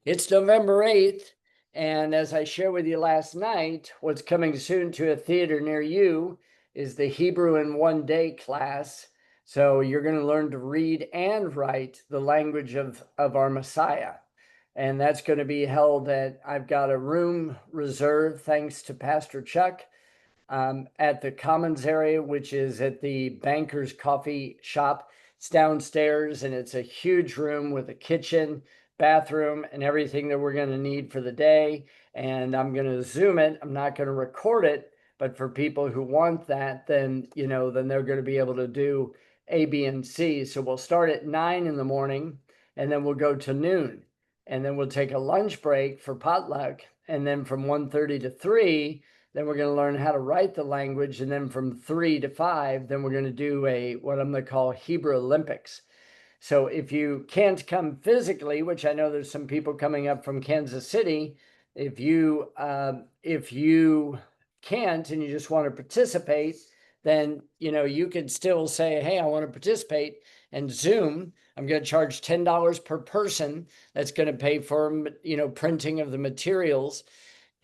It's November 8th, and as I shared with you last night, what's coming soon to a theater near you is the Hebrew in One Day class. So you're going to learn to read and write the language of our Messiah. And that's going to be held I've got a room reserved, thanks to Pastor Chuck, at the Commons area, which is at the Banker's Coffee Shop. It's downstairs, and it's a huge room with a kitchen, bathroom, and everything that we're going to need for the day. And I'm going to Zoom it. I'm not going to record it, but for people who want that, then they're going to be able to do A, B, and C. So we'll start at 9 in the morning, and then we'll go to noon, and then we'll take a lunch break for potluck, and then from 1:30 to 3. Then we're going to learn how to write the language. And then from 3 to 5, then we're going to do what I'm going to call Hebrew Olympics. So if you can't come physically, which I know there's some people coming up from Kansas City, if you can't and you just want to participate, then you could still say, hey, I want to participate, and Zoom. I'm going to charge $10 per person. That's going to pay for printing of the materials.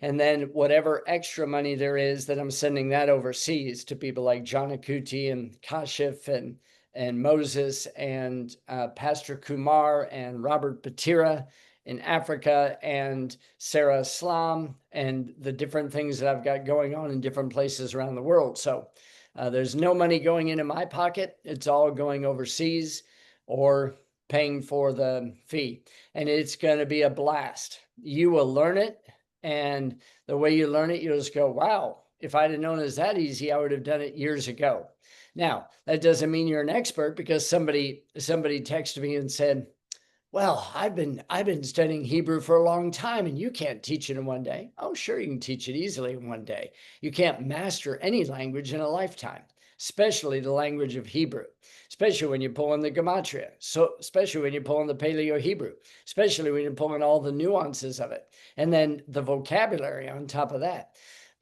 And then whatever extra money there is, that I'm sending that overseas to people like John Akuti and Kashif and Moses and Pastor Kumar and Robert Batira in Africa and Sarah Islam and the different things that I've got going on in different places around the world. So there's no money going into my pocket. It's all going overseas or paying for the fee. And it's going to be a blast. You will learn it. And the way you learn it, you'll just go, wow, if I'd have known it was that easy, I would have done it years ago. Now, that doesn't mean you're an expert, because somebody texted me and said, well, I've been studying Hebrew for a long time, and you can't teach it in one day. Oh, sure, you can teach it easily in one day. You can't master any language in a lifetime, especially the language of Hebrew, especially when you pull in the Gematria, so especially when you pull in the Paleo-Hebrew, especially when you pull in all the nuances of it, and then the vocabulary on top of that.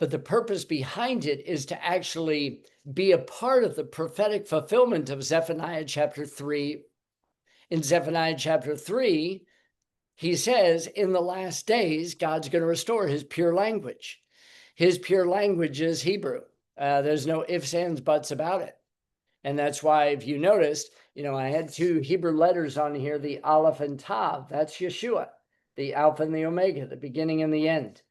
But the purpose behind it is to actually be a part of the prophetic fulfillment of Zephaniah chapter 3. In Zephaniah chapter 3, he says, in the last days, God's going to restore his pure language. His pure language is Hebrew. There's no ifs, ands, buts about it. And that's why, if you noticed, I had two Hebrew letters on here, the Aleph and Tav. That's Yeshua, the Alpha and the Omega, the beginning and the end.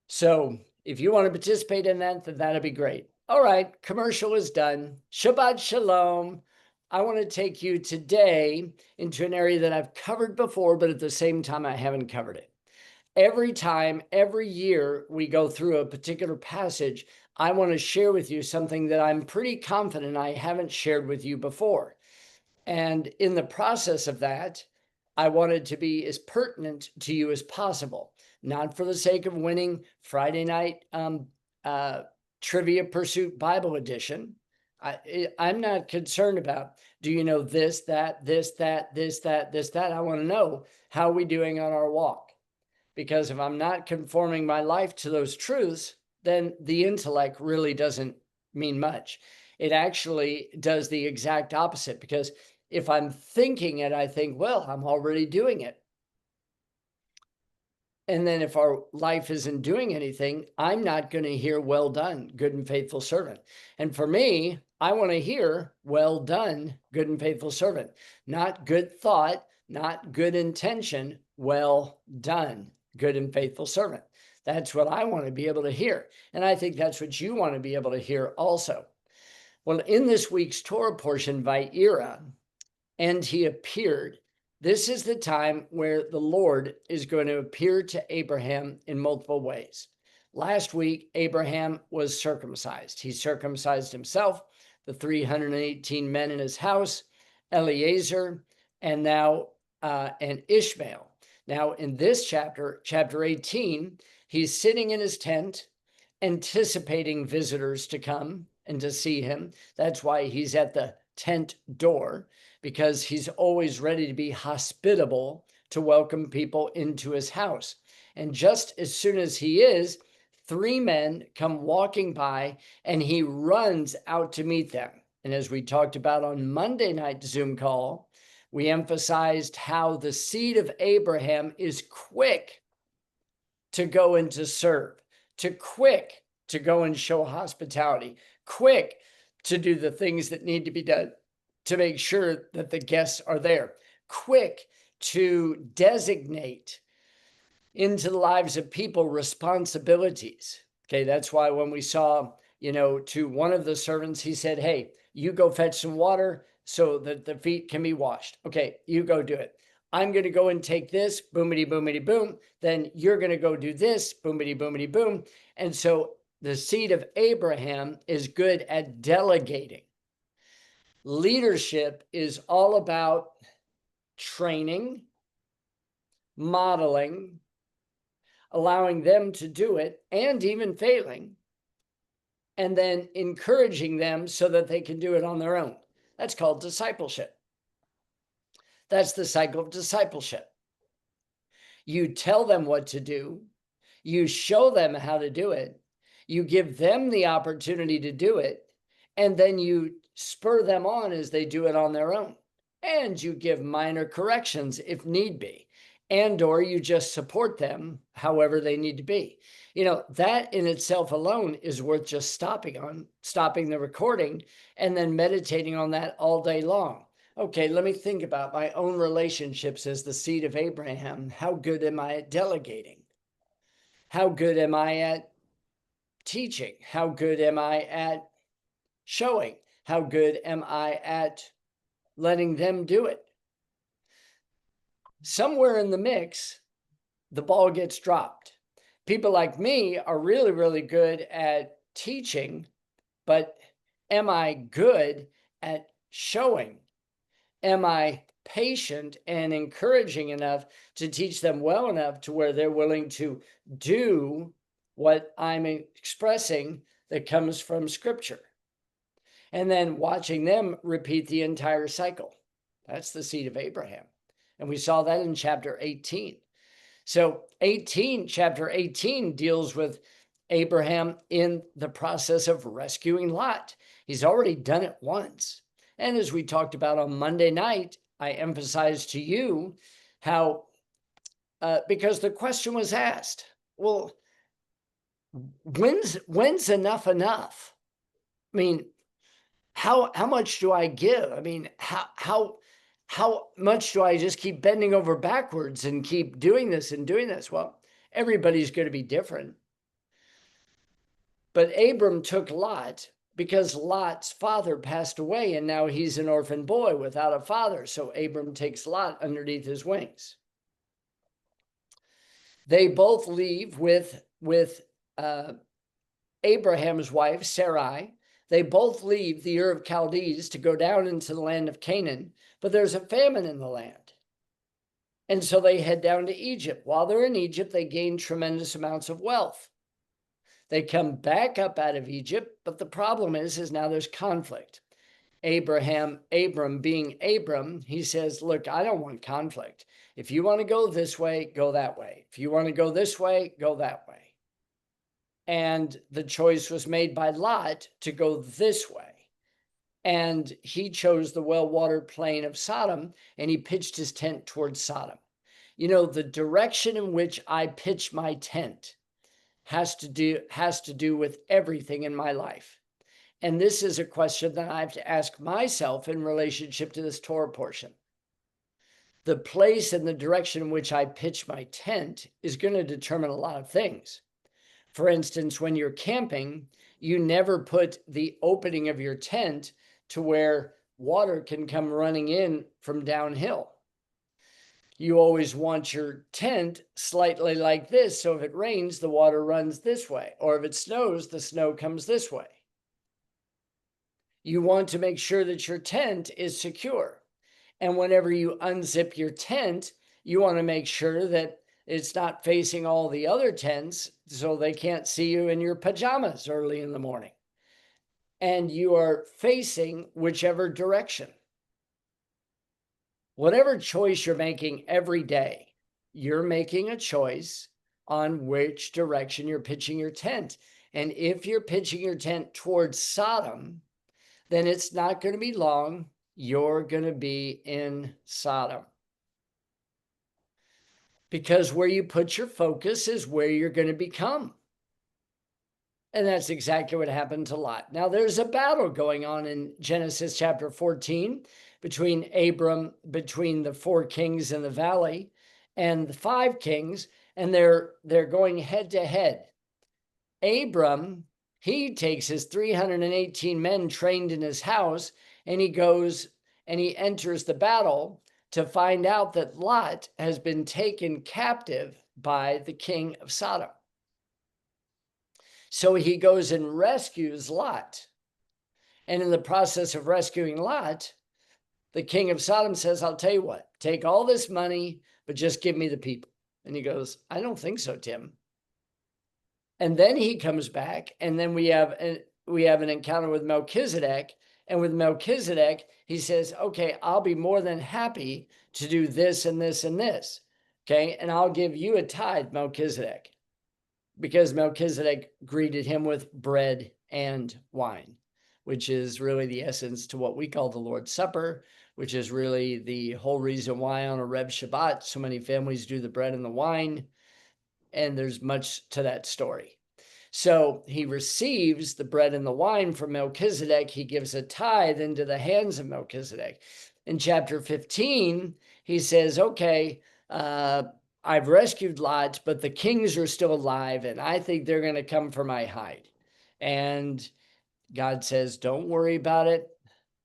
So if you want to participate in that, then that'd be great. All right, commercial is done. Shabbat Shalom. I want to take you today into an area that I've covered before, but at the same time, I haven't covered it. Every year we go through a particular passage, I want to share with you something that I'm pretty confident I haven't shared with you before. And in the process of that, I wanted to be as pertinent to you as possible, not for the sake of winning Friday night Trivia Pursuit Bible Edition. I'm not concerned about, do you know this, that, this, that, this, that, this, that. I want to know, how are we doing on our walk? Because if I'm not conforming my life to those truths, then the intellect really doesn't mean much. It actually does the exact opposite, because if I'm thinking it, I think, well, I'm already doing it. And then if our life isn't doing anything, I'm not going to hear, well done, good and faithful servant. And for me, I want to hear, well done, good and faithful servant. Not good thought, not good intention, well done, good and faithful servant. That's what I want to be able to hear. And I think that's what you want to be able to hear also. Well, in this week's Torah portion, Vayera, and he appeared. This is the time where the Lord is going to appear to Abraham in multiple ways. Last week, Abraham was circumcised. He circumcised himself, the 318 men in his house, Eliezer, and now and Ishmael. Now, in this chapter 18, he's sitting in his tent, anticipating visitors to come and to see him. That's why he's at the tent door, because he's always ready to be hospitable to welcome people into his house. And just as soon as he is, 3 men come walking by, and he runs out to meet them. And as we talked about on Monday night Zoom call, We emphasized how the seed of Abraham is quick to go and to serve, quick to go and show hospitality, quick to do the things that need to be done to make sure that the guests are there, quick to designate into the lives of people responsibilities. Okay, that's why when we saw, to one of the servants, he said, hey, you go fetch some water so that the feet can be washed. Okay, you go do it. I'm going to go and take this, boomity, boomity, boom. Then you're going to go do this, boomity, boomity, boom. And so the seed of Abraham is good at delegating. Leadership is all about training, modeling, allowing them to do it, and even failing, and then encouraging them so that they can do it on their own. That's called discipleship. That's the cycle of discipleship. You tell them what to do. You show them how to do it. You give them the opportunity to do it. And then you spur them on as they do it on their own. And you give minor corrections if need be. And or you just support them however they need to be. That in itself alone is worth just stopping the recording and then meditating on that all day long. Okay, let me think about my own relationships as the seed of Abraham. How good am I at delegating? How good am I at teaching? How good am I at showing? How good am I at letting them do it? Somewhere in the mix, the ball gets dropped. People like me are really, really good at teaching, but am I good at showing? Am I patient and encouraging enough to teach them well enough to where they're willing to do what I'm expressing that comes from Scripture? And then watching them repeat the entire cycle. That's the seed of Abraham. And we saw that in chapter 18. So chapter 18 deals with Abraham in the process of rescuing Lot. He's already done it once. And as we talked about on Monday night, I emphasized to you how, because the question was asked, well, when's enough enough? I mean, how much do I give? I mean, how much do I just keep bending over backwards and keep doing this and doing this? Well, everybody's going to be different. But Abram took Lot because Lot's father passed away and now he's an orphan boy without a father. So Abram takes Lot underneath his wings. They both leave with Abraham's wife, Sarai. They both leave the Ur of Chaldees to go down into the land of Canaan, but there's a famine in the land. And so they head down to Egypt. While they're in Egypt, they gain tremendous amounts of wealth. They come back up out of Egypt, but the problem is now there's conflict. Abram being Abram, he says, look, I don't want conflict. If you want to go this way, go that way. If you want to go this way, go that way. And the choice was made by Lot to go this way. And he chose the well-watered plain of Sodom, and he pitched his tent towards Sodom. The direction in which I pitch my tent has to do with everything in my life. And this is a question that I have to ask myself in relationship to this Torah portion. The place and the direction in which I pitch my tent is going to determine a lot of things. For instance, when you're camping, you never put the opening of your tent to where water can come running in from downhill. You always want your tent slightly like this, so if it rains, the water runs this way, or if it snows, the snow comes this way. You want to make sure that your tent is secure. And whenever you unzip your tent, you want to make sure that it's not facing all the other tents so they can't see you in your pajamas early in the morning. And you are facing whichever direction. Whatever choice you're making every day, you're making a choice on which direction you're pitching your tent. And if you're pitching your tent towards Sodom, then it's not going to be long you're going to be in Sodom. Because where you put your focus is where you're going to become. And that's exactly what happened to Lot. Now, there's a battle going on in Genesis chapter 14 between the 4 kings in the valley and the 5 kings, and they're going head to head. Abram, he takes his 318 men trained in his house, and he goes and he enters the battle to find out that Lot has been taken captive by the king of Sodom. So he goes and rescues Lot. And in the process of rescuing Lot, the king of Sodom says, I'll tell you what, take all this money, but just give me the people. And he goes, I don't think so, Tim. And then he comes back, and then we have an encounter with Melchizedek. And with Melchizedek, he says, okay, I'll be more than happy to do this and this and this. Okay, and I'll give you a tithe, Melchizedek, because Melchizedek greeted him with bread and wine, which is really the essence to what we call the Lord's Supper, which is really the whole reason why on a Reb Shabbat, so many families do the bread and the wine. And there's much to that story. So he receives the bread and the wine from Melchizedek. He gives a tithe into the hands of Melchizedek. In chapter 15, he says, okay, I've rescued Lot, but the kings are still alive, and I think they're going to come for my hide. And God says, don't worry about it.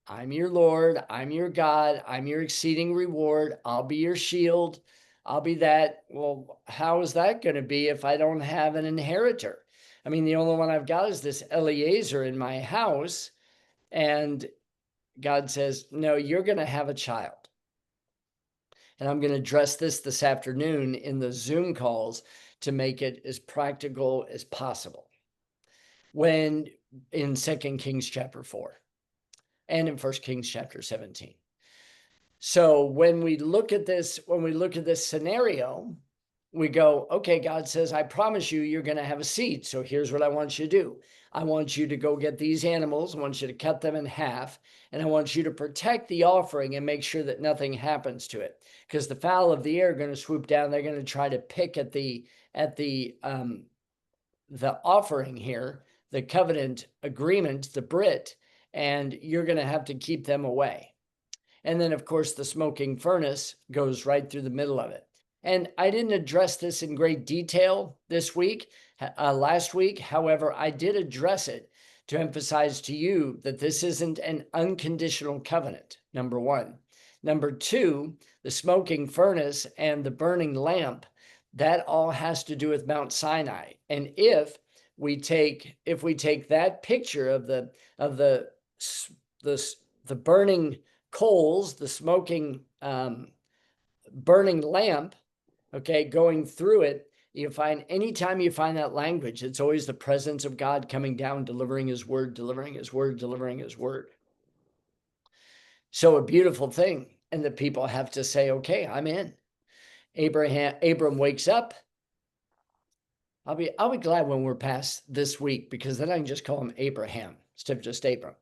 I'm your Lord. I'm your God. I'm your exceeding reward. I'll be your shield. I'll be that. Well, how is that going to be if I don't have an inheritor? I mean, the only one I've got is this Eliezer in my house. And God says, no, you're going to have a child. And I'm going to address this afternoon in the Zoom calls to make it as practical as possible. When in 2 Kings chapter 4 and in 1 Kings chapter 17. So when we look at this scenario, we go, okay, God says, I promise you, you're going to have a seed. So here's what I want you to do. I want you to go get these animals. I want you to cut them in half. And I want you to protect the offering and make sure that nothing happens to it. Because the fowl of the air are going to swoop down. They're going to try to pick at the offering here, the covenant agreement, the Brit, and you're going to have to keep them away. And then, of course, the smoking furnace goes right through the middle of it. And I didn't address this in great detail last week. However, I did address it to emphasize to you that this isn't an unconditional covenant, number one. Number two, the smoking furnace and the burning lamp, that all has to do with Mount Sinai. And if we take that picture of the burning coals, the smoking burning lamp, okay, going through it, anytime you find that language, it's always the presence of God coming down, delivering his word, delivering his word, delivering his word. So a beautiful thing. And the people have to say, okay, I'm in. Abram wakes up. I'll be glad when we're past this week, because then I can just call him Abraham instead of just Abram.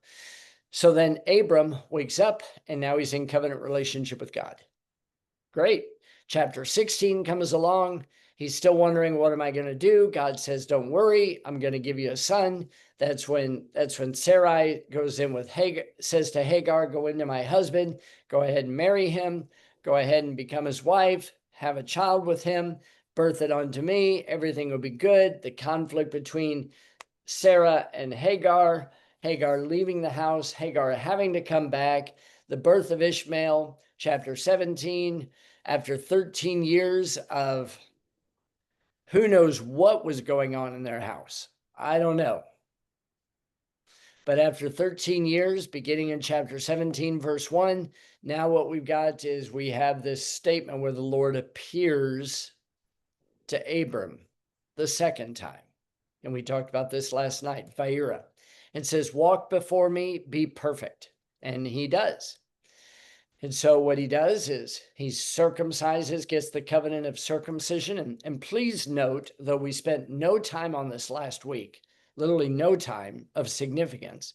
So then Abram wakes up, and now he's in covenant relationship with God. Great. Chapter 16 comes along. He's still wondering, what am I going to do? God says, don't worry, I'm going to give you a son. That's when Sarai goes in with Hagar, says to Hagar, go into my husband, go ahead and marry him, go ahead and become his wife, have a child with him, birth it unto me, everything will be good. The conflict between Sarah and Hagar leaving the house, Hagar having to come back, the birth of Ishmael, chapter 17, after 13 years of who knows what was going on in their house. I don't know. But after 13 years, beginning in chapter 17, verse 1, now what we've got is we have this statement where the Lord appears to Abram the second time. And we talked about this last night, Vaira. And says, walk before me, be perfect. And he does. And so what he does is he circumcises, gets the covenant of circumcision. And please note, though we spent no time on this last week, literally no time of significance,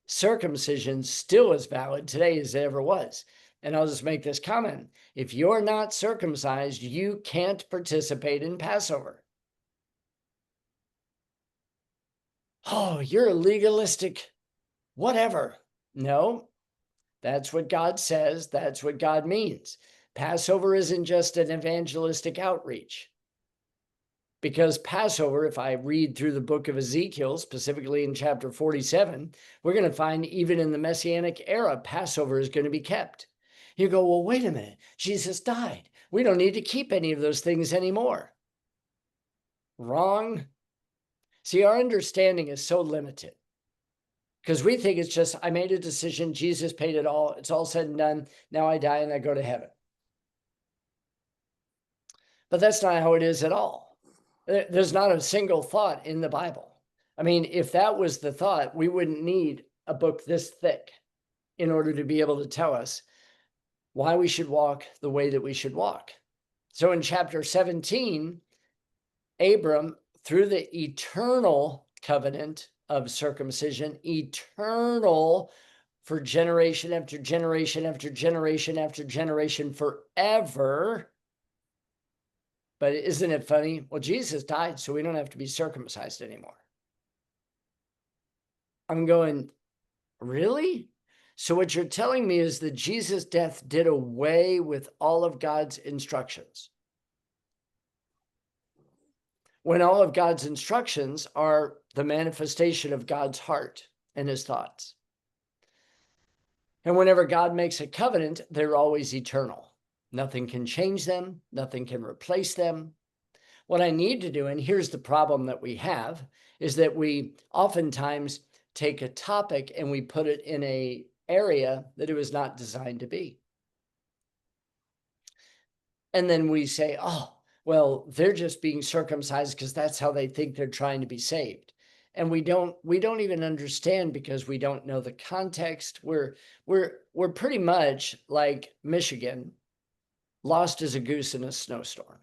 circumcision still as valid today as it ever was. And I'll just make this comment. If you're not circumcised, you can't participate in Passover. Oh, you're a legalistic whatever. No, that's what God says. That's what God means. Passover isn't just an evangelistic outreach. Because Passover, if I read through the book of Ezekiel, specifically in chapter 47, we're going to find even in the Messianic era, Passover is going to be kept. You go, well, wait a minute. Jesus died. We don't need to keep any of those things anymore. Wrong. See, our understanding is so limited because we think it's just, I made a decision. Jesus paid it all. It's all said and done. Now I die and I go to heaven. But that's not how it is at all. There's not a single thought in the Bible. I mean, if that was the thought, we wouldn't need a book this thick in order to be able to tell us why we should walk the way that we should walk. So in chapter 17, Abram, through the eternal covenant of circumcision, eternal for generation after generation after generation after generation forever. But isn't it funny? Well, Jesus died, so we don't have to be circumcised anymore. I'm going, really? So what you're telling me is that Jesus' death did away with all of God's instructions, when all of God's instructions are the manifestation of God's heart and his thoughts. And whenever God makes a covenant, they're always eternal. Nothing can change them. Nothing can replace them. What I need to do, and here's the problem that we have, is that we oftentimes take a topic and we put it in an area that it was not designed to be. And then we say, oh, well, they're just being circumcised because that's how they think they're trying to be saved. And we don't even understand because we don't know the context. We're pretty much like Michigan, lost as a goose in a snowstorm.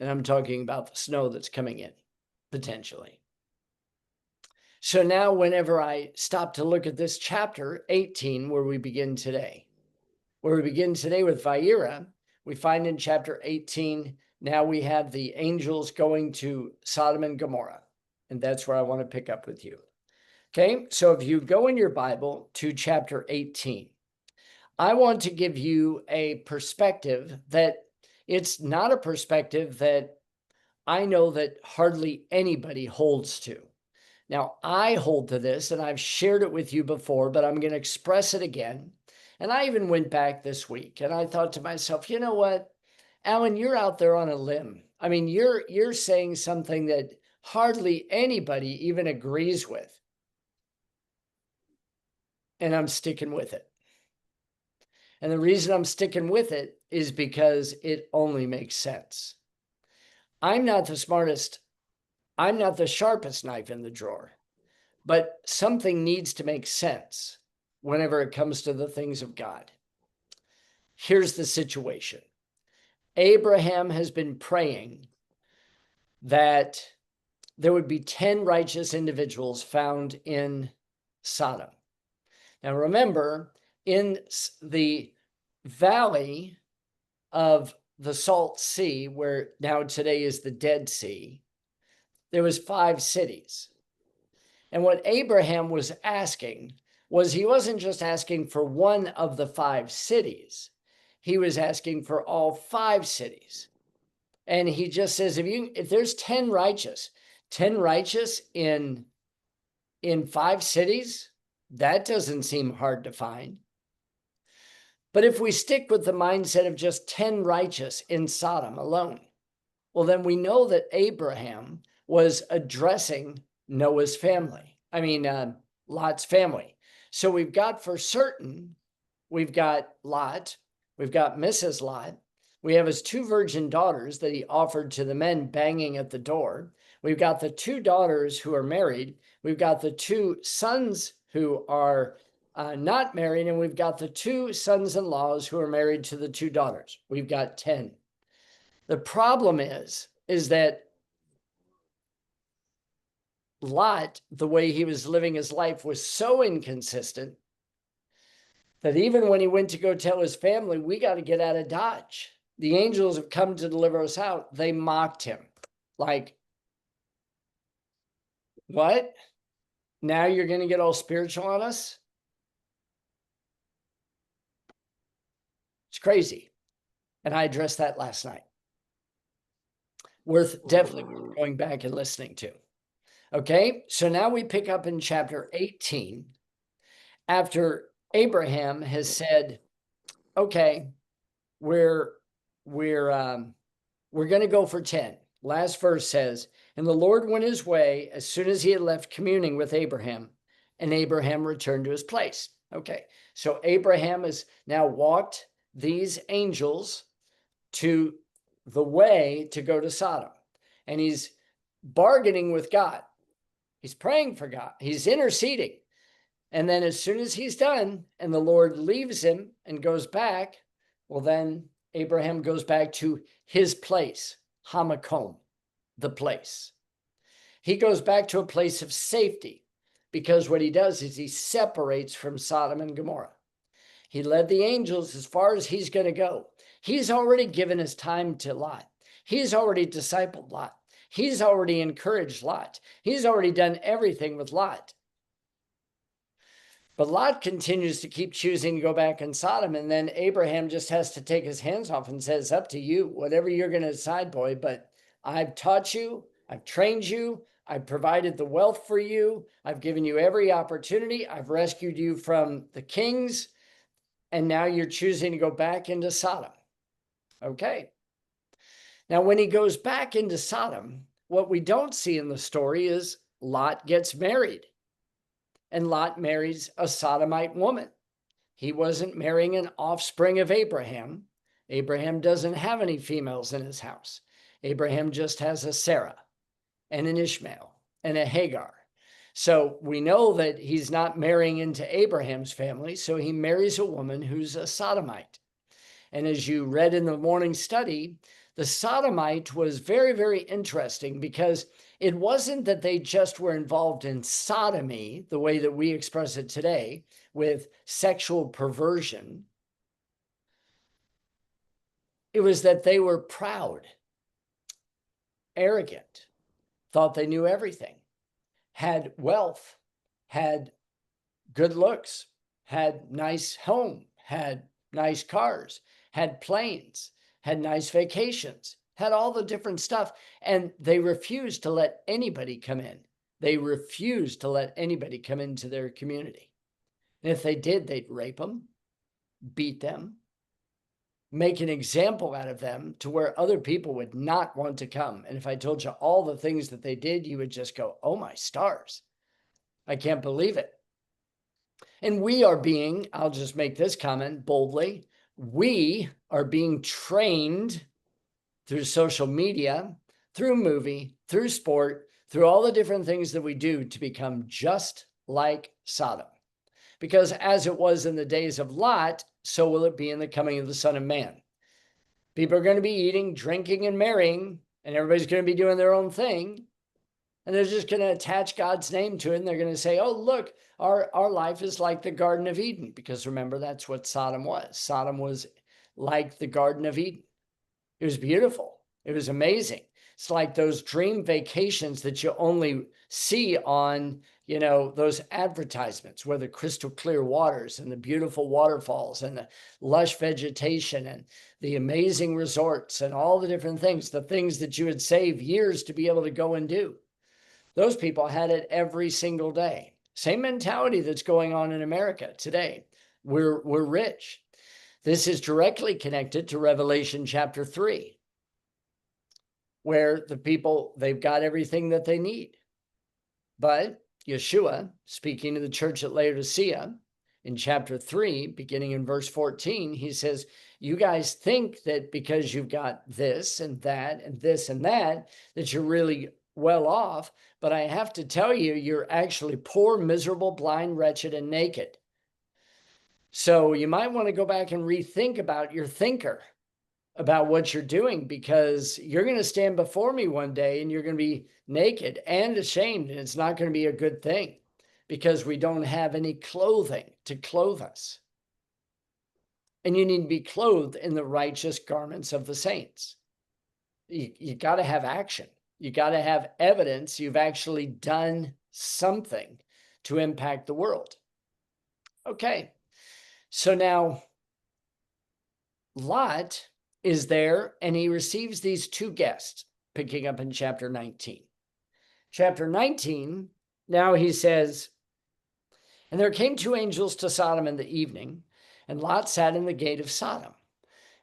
And I'm talking about the snow that's coming in, potentially. So now whenever I stop to look at this chapter 18, where we begin today with Vayera, we find in chapter 18, now we have the angels going to Sodom and Gomorrah. And that's where I want to pick up with you. Okay, so if you go in your Bible to chapter 18, I want to give you a perspective that it's not a perspective that I know that hardly anybody holds to. Now, I hold to this, and I've shared it with you before, but I'm going to express it again. And I even went back this week, and I thought to myself, you know what, Alan, you're out there on a limb. I mean, you're saying something that hardly anybody even agrees with. And I'm sticking with it. And the reason I'm sticking with it is because it only makes sense. I'm not the smartest. I'm not the sharpest knife in the drawer, but something needs to make sense whenever it comes to the things of God. Here's the situation. Abraham has been praying that there would be 10 righteous individuals found in Sodom. Now remember, in the valley of the Salt Sea, where now today is the Dead Sea, there was 5 cities. And what Abraham was asking was, he wasn't just asking for one of the 5 cities. He was asking for all 5 cities. And he just says, if there's 10 righteous in 5 cities, that doesn't seem hard to find. But if we stick with the mindset of just 10 righteous in Sodom alone, well, then we know that Abraham was addressing Noah's family. Lot's family. So we've got for certain, we've got Lot, we've got Mrs. Lot, we have his 2 virgin daughters that he offered to the men banging at the door. We've got the 2 daughters who are married. We've got the 2 sons who are not married, and we've got the 2 sons-in-laws who are married to the 2 daughters. We've got 10. The problem is that Lot, the way he was living his life was so inconsistent that even when he went to go tell his family, we got to get out of Dodge. The angels have come to deliver us out. They mocked him. Like, what? Now you're going to get all spiritual on us? It's crazy. And I addressed that last night. Definitely worth going back and listening to. Okay, so now we pick up in chapter 18 after Abraham has said, okay, we're going to go for 10. Last verse says, and the Lord went his way as soon as he had left communing with Abraham, and Abraham returned to his place. Okay, so Abraham has now walked these angels to the way to go to Sodom, and he's bargaining with God. He's praying for God. He's interceding. And then as soon as he's done and the Lord leaves him and goes back, well, then Abraham goes back to his place, Hamakom, the place. He goes back to a place of safety because what he does is he separates from Sodom and Gomorrah. He led the angels as far as he's going to go. He's already given his time to Lot. He's already discipled Lot. He's already encouraged Lot. He's already done everything with Lot. But Lot continues to keep choosing to go back in Sodom. And then Abraham just has to take his hands off and says, up to you, whatever you're going to decide, boy. But I've taught you, I've trained you, I've provided the wealth for you. I've given you every opportunity. I've rescued you from the kings. And now you're choosing to go back into Sodom. Okay. Now, when he goes back into Sodom, what we don't see in the story is Lot gets married. And Lot marries a Sodomite woman. He wasn't marrying an offspring of Abraham. Abraham doesn't have any females in his house. Abraham just has a Sarah and an Ishmael and a Hagar. So we know that he's not marrying into Abraham's family. So he marries a woman who's a Sodomite. And as you read in the morning study, the Sodomite was very, very interesting because it wasn't that they just were involved in sodomy, the way that we express it today, with sexual perversion. It was that they were proud, arrogant, thought they knew everything, had wealth, had good looks, had nice home, had nice cars, had planes, had nice vacations, had all the different stuff. And they refused to let anybody come in. They refused to let anybody come into their community. And if they did, they'd rape them, beat them, make an example out of them to where other people would not want to come. And if I told you all the things that they did, you would just go, oh my stars, I can't believe it. And we are being, I'll just make this comment boldly, we are being trained through social media, through movie, through sport, through all the different things that we do to become just like Sodom. Because as it was in the days of Lot, so will it be in the coming of the Son of Man. People are going to be eating, drinking, and marrying, and everybody's going to be doing their own thing. And they're just going to attach God's name to it. And they're going to say, oh, look, our life is like the Garden of Eden. Because remember, that's what Sodom was. Sodom was like the Garden of Eden. It was beautiful. It was amazing. It's like those dream vacations that you only see on, those advertisements where the crystal clear waters and the beautiful waterfalls and the lush vegetation and the amazing resorts and all the different things, the things that you would save years to be able to go and do. Those people had it every single day. Same mentality that's going on in America today. We're rich. This is directly connected to Revelation chapter 3, where the people, they've got everything that they need. But Yeshua, speaking to the church at Laodicea, in chapter 3, beginning in verse 14, he says, you guys think that because you've got this and that and this and that you're really well off, but I have to tell you, you're actually poor, miserable, blind, wretched, and naked. So you might want to go back and rethink about your thinker about what you're doing, because you're going to stand before me one day and you're going to be naked and ashamed, and it's not going to be a good thing because we don't have any clothing to clothe us. And you need to be clothed in the righteous garments of the saints. You got to have action. You got to have evidence you've actually done something to impact the world. Okay, so now Lot is there and he receives these two guests, picking up in chapter 19. Chapter 19, now he says, and there came two angels to Sodom in the evening, and Lot sat in the gate of Sodom.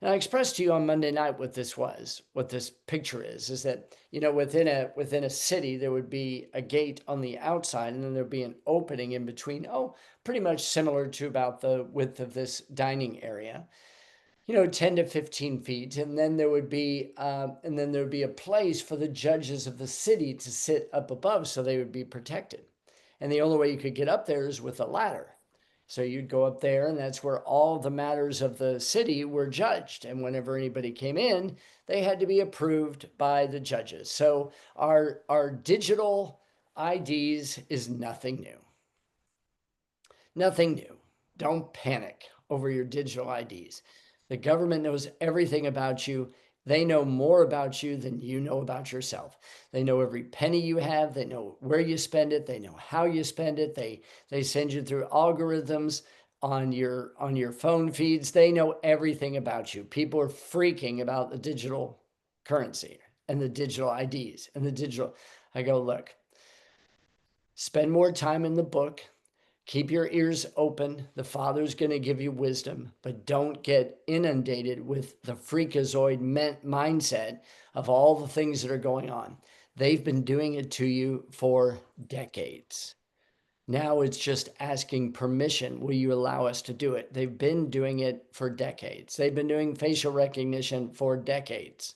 And I expressed to you on Monday night what this picture is that, within a city, there would be a gate on the outside, and then there'd be an opening in between. Oh, pretty much similar to about the width of this dining area, 10 to 15 feet. And then there would be a place for the judges of the city to sit up above, so they would be protected. And the only way you could get up there is with a ladder. So you'd go up there, and that's where all the matters of the city were judged. And whenever anybody came in, they had to be approved by the judges. So our digital IDs is nothing new. Nothing new. Don't panic over your digital IDs. The government knows everything about you. They know more about you than you know about yourself. They know every penny you have. They know where you spend it. They know how you spend it. They send you through algorithms on your phone feeds. They know everything about you. People are freaking about the digital currency and the digital IDs and the digital. I go, look, spend more time in the book. Keep your ears open. The Father's going to give you wisdom, but don't get inundated with the freakazoid mindset of all the things that are going on. They've been doing it to you for decades. Now it's just asking permission. Will you allow us to do it? They've been doing it for decades. They've been doing facial recognition for decades.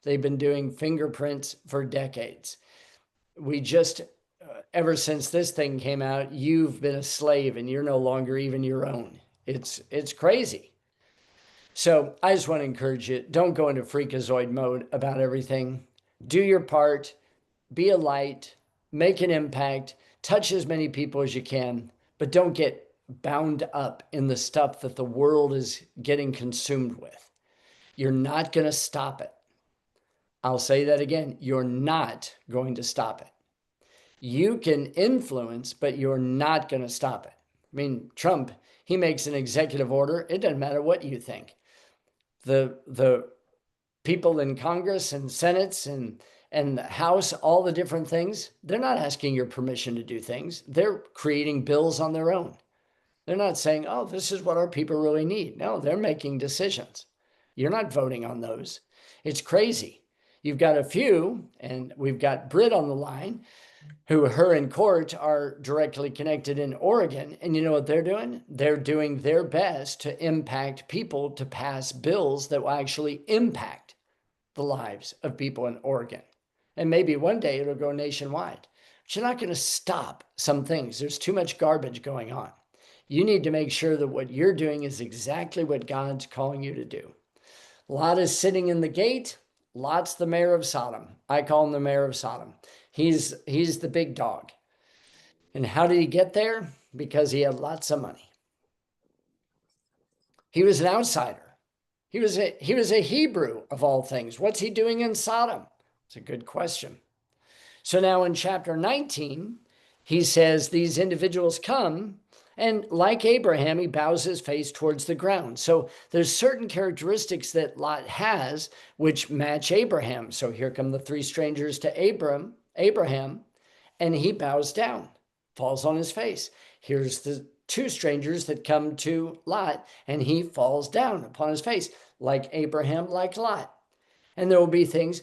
They've been doing fingerprints for decades. We just ever since this thing came out, you've been a slave and you're no longer even your own. It's crazy. So I just want to encourage you, don't go into freakazoid mode about everything. Do your part, be a light, make an impact, touch as many people as you can, but don't get bound up in the stuff that the world is getting consumed with. You're not going to stop it. I'll say that again. You're not going to stop it. You can influence, but you're not going to stop it. I mean, Trump, he makes an executive order. It doesn't matter what you think. The people in Congress and Senates and the House, all the different things, they're not asking your permission to do things. They're creating bills on their own. They're not saying, oh, this is what our people really need. No, they're making decisions. You're not voting on those. It's crazy. You've got a few, and we've got Britt on the line, who her and Court are directly connected in Oregon. And you know what they're doing? They're doing their best to impact people to pass bills that will actually impact the lives of people in Oregon. And maybe one day it'll go nationwide. But you're not going to stop some things. There's too much garbage going on. You need to make sure that what you're doing is exactly what God's calling you to do. Lot is sitting in the gate. Lot's the mayor of Sodom. I call him the mayor of Sodom. He's the big dog. And how did he get there? Because he had lots of money. He was an outsider. He was a Hebrew of all things. What's he doing in Sodom? It's a good question. So now in chapter 19, he says these individuals come, and like Abraham, he bows his face towards the ground. So there's certain characteristics that Lot has which match Abraham. So here come the three strangers to Abraham, and he bows down, falls on his face. Here's the two strangers that come to Lot, and he falls down upon his face, like Abraham, like Lot. And there will be things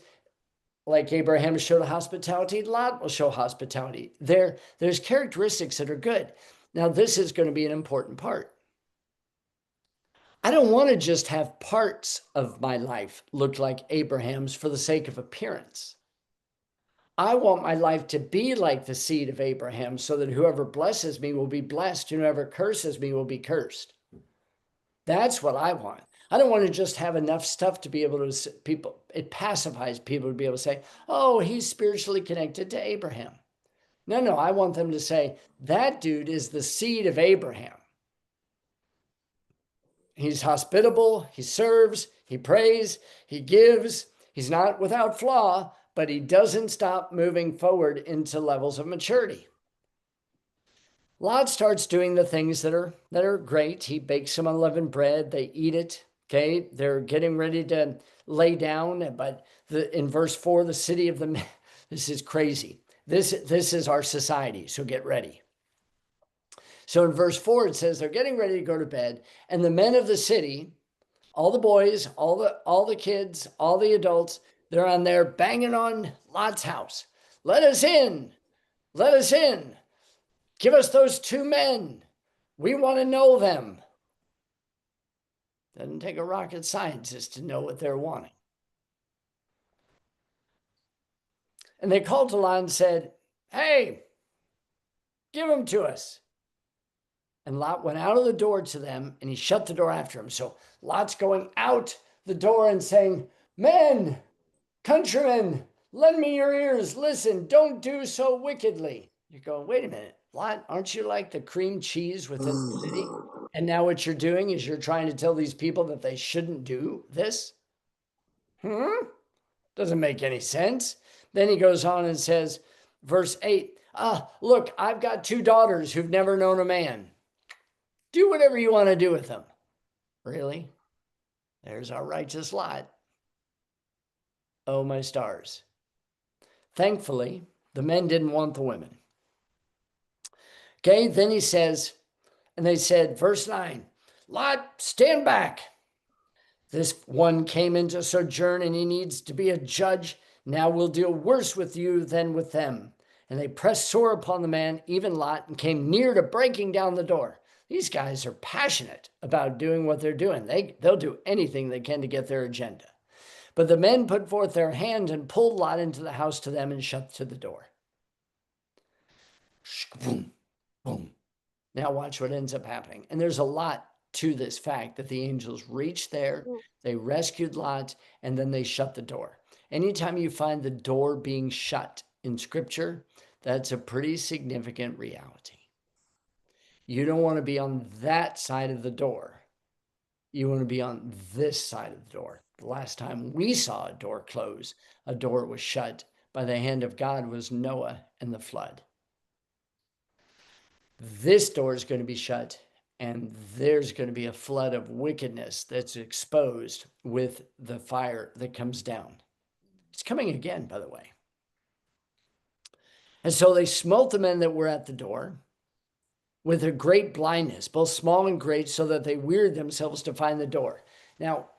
like Abraham showed hospitality, Lot will show hospitality. There's characteristics that are good. Now, this is going to be an important part. I don't want to just have parts of my life look like Abraham's for the sake of appearance. I want my life to be like the seed of Abraham so that whoever blesses me will be blessed and whoever curses me will be cursed. That's what I want. I don't want to just have enough stuff to be able to people, it pacifies people to be able to say, oh, he's spiritually connected to Abraham. No, I want them to say, that dude is the seed of Abraham. He's hospitable, he serves, he prays, he gives, he's not without flaw, but he doesn't stop moving forward into levels of maturity. Lot starts doing the things that are great. He bakes some unleavened bread, they eat it. Okay, they're getting ready to lay down, but in verse 4, the city of the this is crazy. This is our society, so get ready. So in verse 4, it says they're getting ready to go to bed, and the men of the city, all the boys, all the kids, all the adults, they're on there banging on Lot's house. Let us in. Let us in. Give us those two men. We want to know them. Doesn't take a rocket scientist to know what they're wanting. And they called to Lot and said, hey, give them to us. And Lot went out of the door to them, and he shut the door after him. So Lot's going out the door and saying, men, countrymen, lend me your ears. Listen, don't do so wickedly. You go, wait a minute, Lot, aren't you like the cream cheese within the city? And now what you're doing is you're trying to tell these people that they shouldn't do this? Doesn't make any sense. Then he goes on and says, verse 8, look, I've got two daughters who've never known a man. Do whatever you want to do with them. Really? There's our righteous Lot. Oh, my stars. Thankfully, the men didn't want the women. Okay, then he says, and they said, verse 9, Lot, stand back. This one came into sojourn and he needs to be a judge. Now we'll deal worse with you than with them. And they pressed sore upon the man, even Lot, and came near to breaking down the door. These guys are passionate about doing what they're doing. They'll do anything they can to get their agenda. But the men put forth their hand and pulled Lot into the house to them and shut to the door. Boom, boom. Now watch what ends up happening. And there's a lot to this fact that the angels reached there, they rescued Lot, and then they shut the door. Anytime you find the door being shut in Scripture, that's a pretty significant reality. You don't want to be on that side of the door. You want to be on this side of the door. The last time we saw a door close, a door was shut by the hand of God, was Noah and the flood. This door is going to be shut, and there's going to be a flood of wickedness that's exposed with the fire that comes down. It's coming again, by the way. And so they smote the men that were at the door with a great blindness, both small and great, so that they wearied themselves to find the door. Now,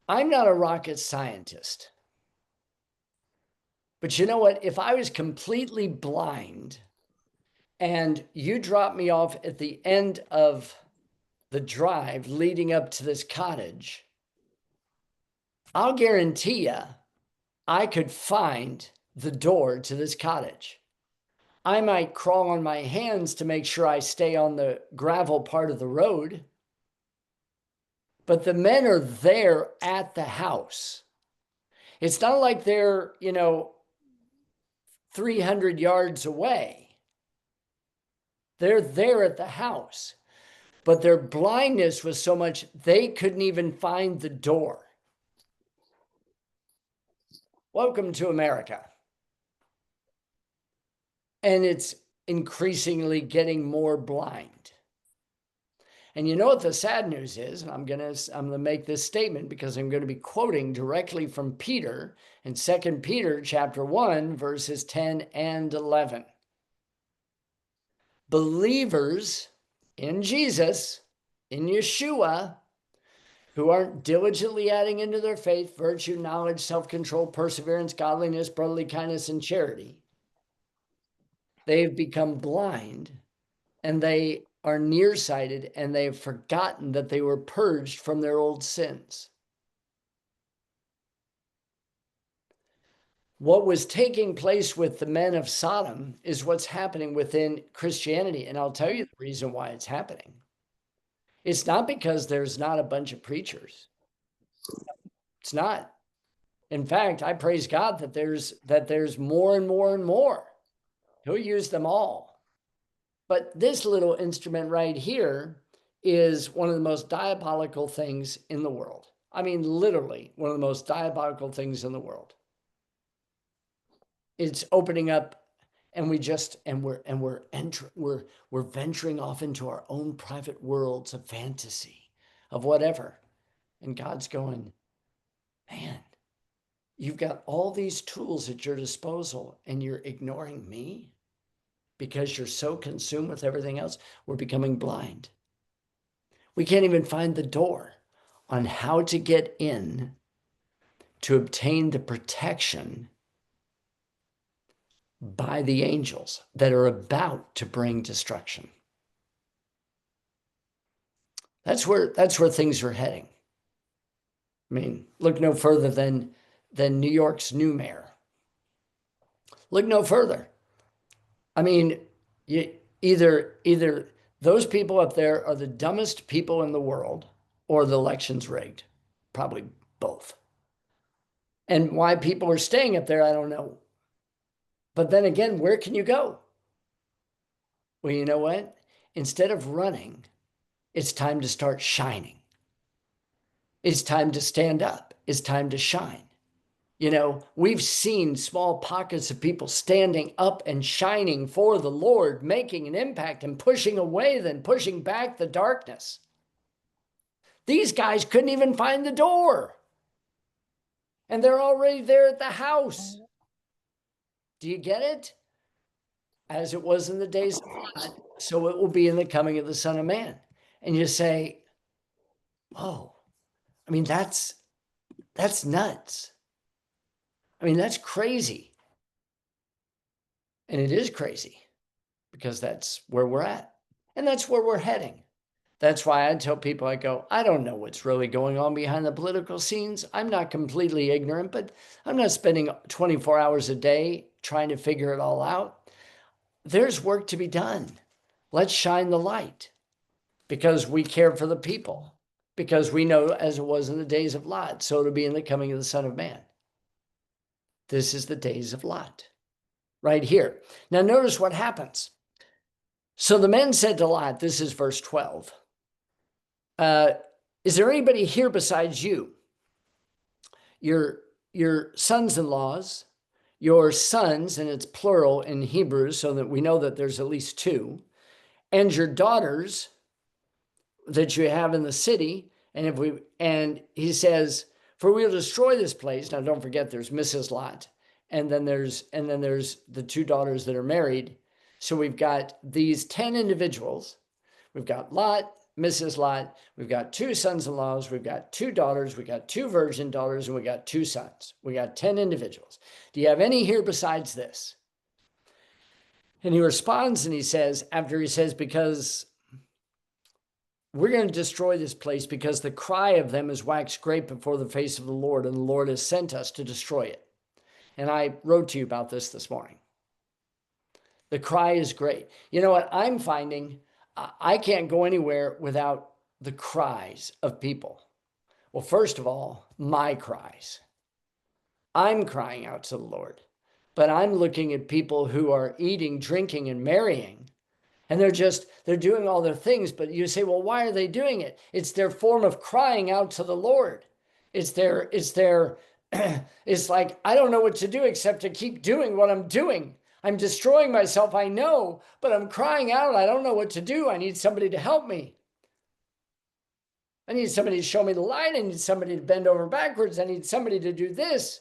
I'm not a rocket scientist, but you know what? If I was completely blind and you drop me off at the end of the drive leading up to this cottage, I'll guarantee you I could find the door to this cottage. I might crawl on my hands to make sure I stay on the gravel part of the road. But the men are there at the house. It's not like they're, 300 yards away. They're there at the house. But their blindness was so much they couldn't even find the door. Welcome to America. And it's increasingly getting more blind. And you know what the sad news is? And I'm gonna make this statement because I'm going to be quoting directly from Peter in 2 Peter chapter 1, verses 10 and 11. Believers in Jesus, in Yeshua, who aren't diligently adding into their faith virtue, knowledge, self-control, perseverance, godliness, brotherly kindness, and charity, they've become blind, and they are nearsighted, and they've forgotten that they were purged from their old sins. What was taking place with the men of Sodom is what's happening within Christianity. And I'll tell you the reason why it's happening. It's not because there's not a bunch of preachers. It's not. In fact, I praise God that there's more and more and more. He'll use them all. But this little instrument right here is one of the most diabolical things in the world. I mean, literally one of the most diabolical things in the world. It's opening up, and we're venturing off into our own private worlds of fantasy, of whatever. And God's going, man, you've got all these tools at your disposal and you're ignoring me because you're so consumed with everything else. We're becoming blind. We can't even find the door on how to get in to obtain the protection by the angels that are about to bring destruction. That's where things are heading. I mean, look no further than New York's new mayor. Look no further. I mean, either those people up there are the dumbest people in the world, or the election's rigged. Probably both. And why people are staying up there, I don't know. But then again, where can you go? Well, you know what? Instead of running, it's time to start shining. It's time to stand up. It's time to shine. You know, we've seen small pockets of people standing up and shining for the Lord, making an impact and pushing away, then pushing back the darkness. These guys couldn't even find the door. And they're already there at the house. Do you get it? As it was in the days of God, so it will be in the coming of the Son of Man. And you say, oh, I mean, that's nuts. I mean, that's crazy. And it is crazy because that's where we're at. And that's where we're heading. That's why I tell people, I go, I don't know what's really going on behind the political scenes. I'm not completely ignorant, but I'm not spending 24 hours a day trying to figure it all out. There's work to be done. Let's shine the light because we care for the people, because we know, as it was in the days of Lot, so it'll be in the coming of the Son of Man. This is the days of Lot right here. Now notice what happens. So the men said to Lot, this is verse 12, is there anybody here besides you? Your sons-in-laws, your sons, and it's plural in Hebrew, so that we know that there's at least two, and your daughters that you have in the city. And he says, for we will destroy this place. Now, don't forget, there's Mrs. Lot, and then there's the two daughters that are married. So we've got these 10 individuals. We've got Lot, Mrs. Lot. We've got two sons-in-laws. We've got two daughters. We've got two virgin daughters, and we got two sons. We got 10 individuals. Do you have any here besides this? And he responds and he says, after he says, because we're going to destroy this place because the cry of them is waxed great before the face of the Lord, and the Lord has sent us to destroy it. And I wrote to you about this morning. The cry is great. You know what I'm finding? I can't go anywhere without the cries of people. Well, first of all, my cries. I'm crying out to the Lord, but I'm looking at people who are eating, drinking, and marrying. And they're doing all their things, but you say, well, why are they doing it? It's their form of crying out to the Lord. It's like, I don't know what to do except to keep doing what I'm doing. I'm destroying myself, I know, but I'm crying out. I don't know what to do. I need somebody to help me. I need somebody to show me the light. I need somebody to bend over backwards. I need somebody to do this.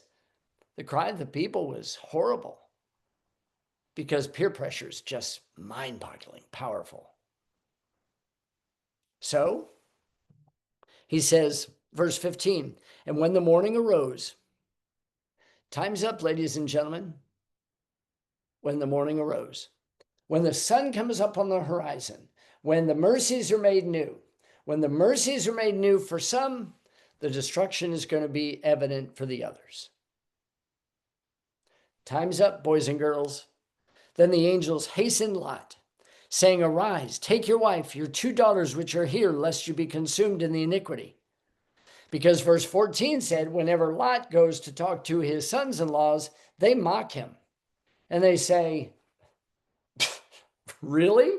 The cry of the people was horrible because peer pressure is just mind-boggling, powerful. So he says, verse 15, and when the morning arose, time's up, ladies and gentlemen. When the morning arose, when the sun comes up on the horizon, when the mercies are made new, when the mercies are made new for some, the destruction is going to be evident for the others. Time's up, boys and girls. Then the angels hastened Lot, saying, arise, take your wife, your two daughters which are here, lest you be consumed in the iniquity. Because verse 14 said, whenever Lot goes to talk to his sons-in-laws, they mock him. And they say, really?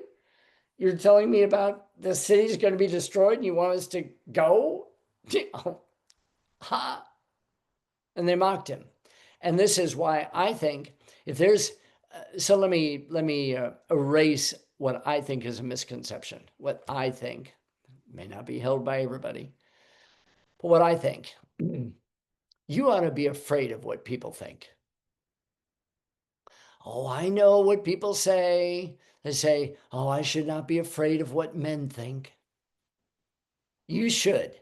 You're telling me about the city's going to be destroyed and you want us to go? Ha! And they mocked him. And this is why I think if there's, so let me erase what I think is a misconception. What I think may not be held by everybody, but what I think, you ought to be afraid of what people think. Oh, I know what people say. They say, oh, I should not be afraid of what men think. You should.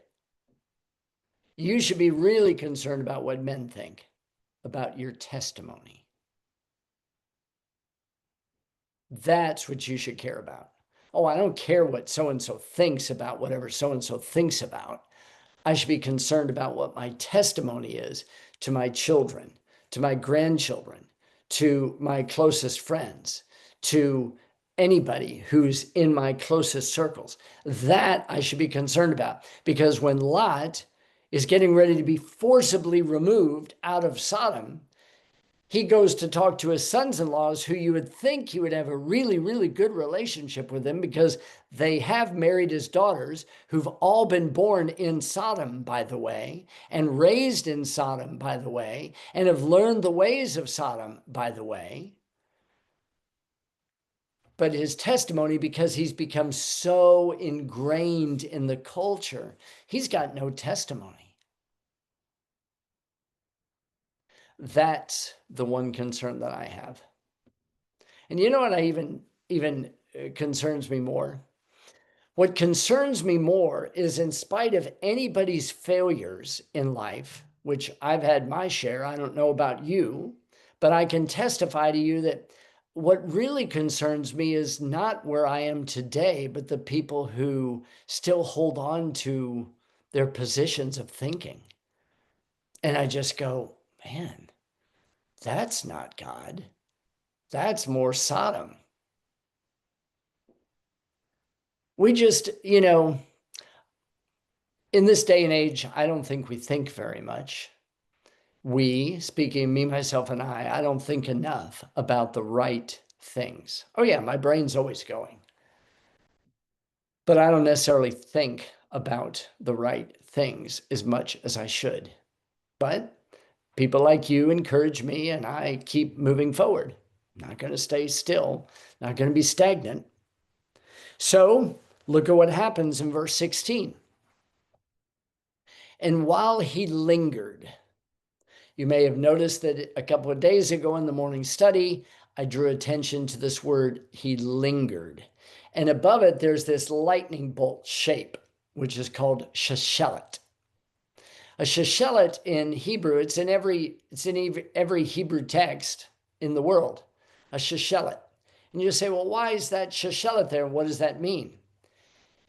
You should be really concerned about what men think about your testimony. That's what you should care about. Oh, I don't care what so-and-so thinks about whatever so-and-so thinks about. I should be concerned about what my testimony is to my children, to my grandchildren, to my closest friends, to anybody who's in my closest circles. That I should be concerned about, because when Lot is getting ready to be forcibly removed out of Sodom, he goes to talk to his sons-in-laws, who you would think he would have a really, really good relationship with them, because they have married his daughters, who've all been born in Sodom, by the way, and raised in Sodom, by the way, and have learned the ways of Sodom, by the way. But his testimony, because he's become so ingrained in the culture, he's got no testimony. That's the one concern that I have. And you know what even concerns me more? What concerns me more is, in spite of anybody's failures in life, which I've had my share, I don't know about you, but I can testify to you that what really concerns me is not where I am today, but the people who still hold on to their positions of thinking. And I just go, man, that's not God. That's more Sodom. We just, in this day and age, I don't think we think very much. We, speaking me, myself, and I don't think enough about the right things. Oh yeah, my brain's always going. But I don't necessarily think about the right things as much as I should. But people like you encourage me, and I keep moving forward. Not going to stay still, not going to be stagnant. So look at what happens in verse 16. And while he lingered, you may have noticed that a couple of days ago in the morning study, I drew attention to this word, he lingered. And above it, there's this lightning bolt shape, which is called sheshelet. A sheshelet in Hebrew, it's in every Hebrew text in the world, a sheshelet. And you say, well, why is that sheshelet there? What does that mean?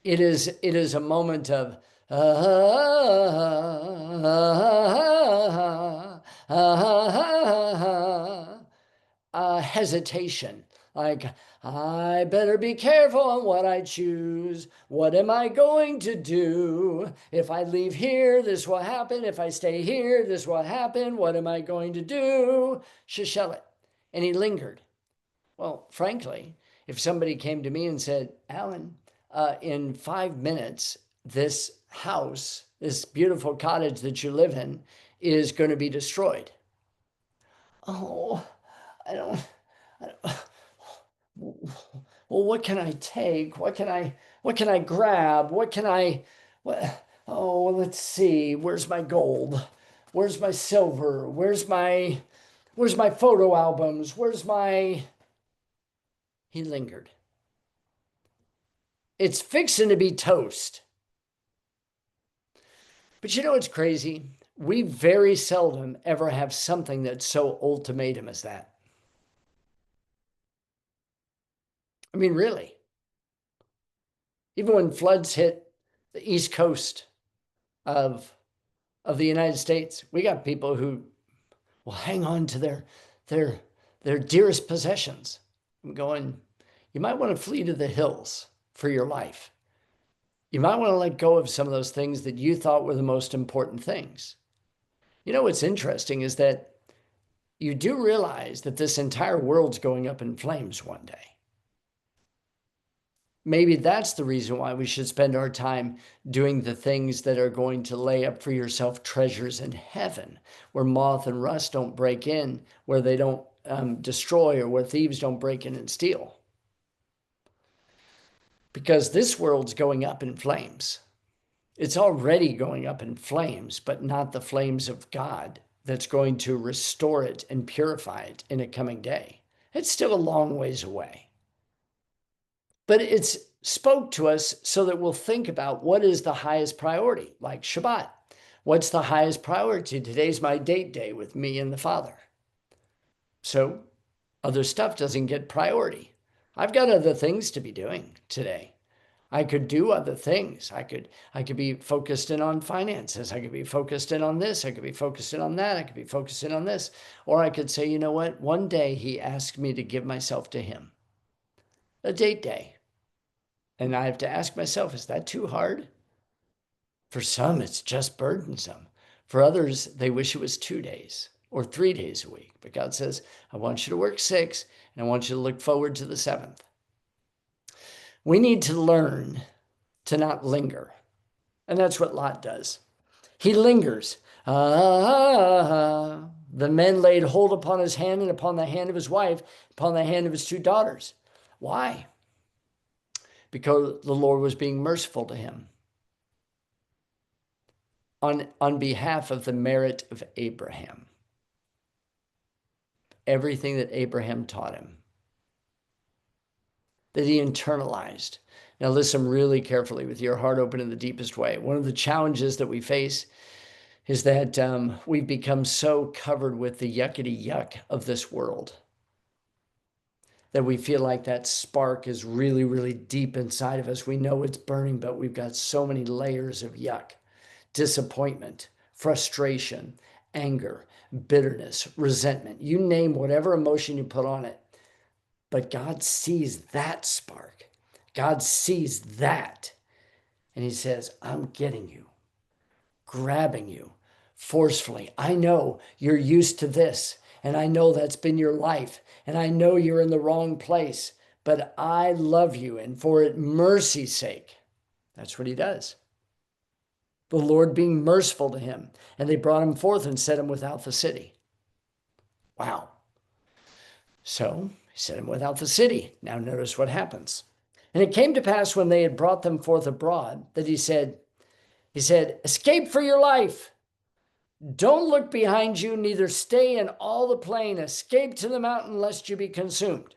It is a moment of hesitation. Like, I better be careful on what I choose. What am I going to do? If I leave here, this will happen. If I stay here, this will happen. What am I going to do? Sheshelet. And he lingered. Well, frankly, if somebody came to me and said, Alan, in 5 minutes, this house, this beautiful cottage that you live in, is going to be destroyed. Oh, I don't, well, what can I take? What can I grab? Oh, let's see. Where's my gold? Where's my silver? Where's my photo albums? He lingered. It's fixing to be toast. But you know what's crazy? We very seldom ever have something that's so ultimatum as that. I mean, really. Even when floods hit the East Coast of the United States, we got people who will hang on to their dearest possessions. I'm going, you might want to flee to the hills for your life. You might want to let go of some of those things that you thought were the most important things. You know, what's interesting is that you do realize that this entire world's going up in flames one day. Maybe that's the reason why we should spend our time doing the things that are going to lay up for yourself treasures in heaven, where moth and rust don't break in, where they don't destroy, or where thieves don't break in and steal. Because this world's going up in flames. It's already going up in flames, but not the flames of God that's going to restore it and purify it in a coming day. It's still a long ways away. But it's spoke to us so that we'll think about what is the highest priority, like Shabbat. What's the highest priority? Today's my date day with me and the Father. So other stuff doesn't get priority. I've got other things to be doing today. I could do other things. I could be focused in on finances. I could be focused in on this. I could be focused in on that. I could be focused in on this. Or I could say, you know what? One day he asked me to give myself to him. A date day. And I have to ask myself, is that too hard? For some, it's just burdensome. For others, they wish it was 2 days or 3 days a week. But God says, I want you to work 6, and I want you to look forward to the 7th. We need to learn to not linger. And that's what Lot does. He lingers. The men laid hold upon his hand and upon the hand of his wife, upon the hand of his 2 daughters. Why? Because the Lord was being merciful to him on behalf of the merit of Abraham. Everything that Abraham taught him, that he internalized. Now listen really carefully with your heart open in the deepest way. One of the challenges that we face is that we've become so covered with the yuckity yuck of this world that we feel like that spark is really, really deep inside of us. We know it's burning, but we've got so many layers of yuck, disappointment, frustration, anger, bitterness, resentment. You name whatever emotion you put on it. But God sees that spark. God sees that. And he says, I'm getting you, grabbing you forcefully. I know you're used to this, and I know that's been your life, and I know you're in the wrong place, but I love you, and for mercy's sake, that's what he does. The Lord being merciful to him, and they brought him forth and set him without the city. Wow. So he set him without the city. Now notice what happens. And it came to pass when they had brought them forth abroad that he said, escape for your life. Don't look behind you, neither stay in all the plain. Escape to the mountain, lest you be consumed.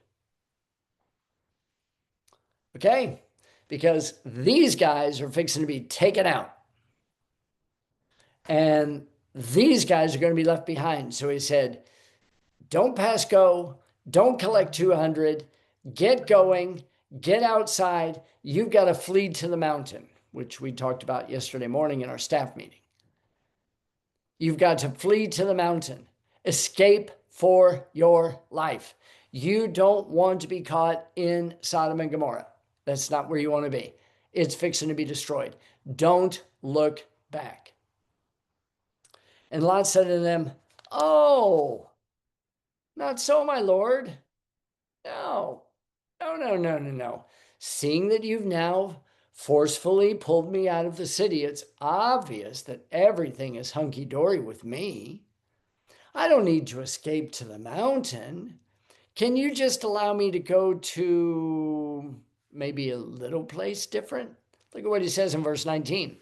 Okay? Because these guys are fixing to be taken out. And these guys are going to be left behind. So he said, don't pass go. Don't collect 200. Get going. Get outside. You've got to flee to the mountain, which we talked about yesterday morning in our staff meeting. You've got to flee to the mountain. Escape for your life. You don't want to be caught in Sodom and Gomorrah. That's not where you want to be. It's fixing to be destroyed. Don't look back. And Lot said to them, oh, not so, my lord. No. Seeing that you've now forcefully pulled me out of the city, it's obvious that everything is hunky-dory with me. I don't need to escape to the mountain. Can you just allow me to go to maybe a little place different? Look at what he says in verse 19.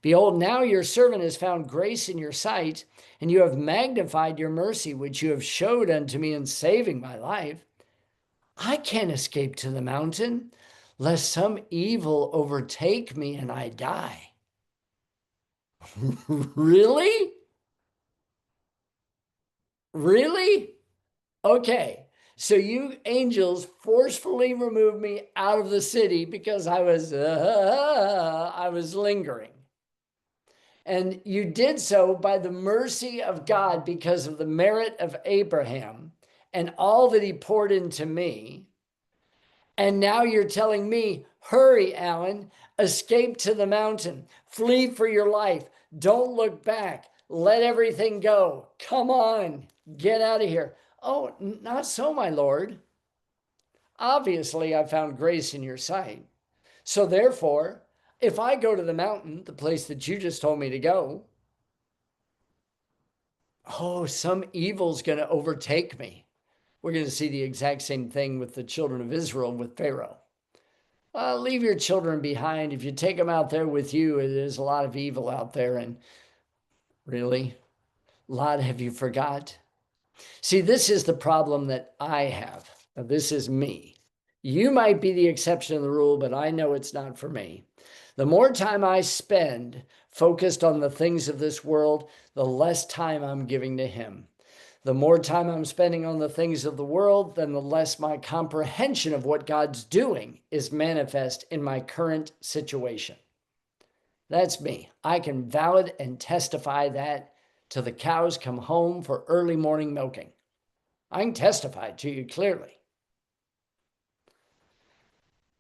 Behold, now your servant has found grace in your sight, and you have magnified your mercy, which you have showed unto me in saving my life. I can't escape to the mountain, lest some evil overtake me and I die. Really? Really? Okay. So you angels forcefully removed me out of the city because I was lingering. And you did so by the mercy of God because of the merit of Abraham and all that he poured into me. And now you're telling me, hurry, Alan, escape to the mountain, flee for your life. Don't look back. Let everything go. Come on, get out of here. Oh, not so, my Lord. Obviously, I found grace in your sight. So therefore, if I go to the mountain, the place that you just told me to go, oh, some evil's going to overtake me. We're going to see the exact same thing with the children of Israel with Pharaoh. Leave your children behind. If you take them out there with you, there's a lot of evil out there. And really, Lot, have you forgot? See, this is the problem that I have. Now, this is me. You might be the exception to the rule, but I know it's not for me. The more time I spend focused on the things of this world, the less time I'm giving to him. The more time I'm spending on the things of the world, then the less my comprehension of what God's doing is manifest in my current situation. That's me. I can valid and testify that till the cows come home for early morning milking. I can testify to you clearly.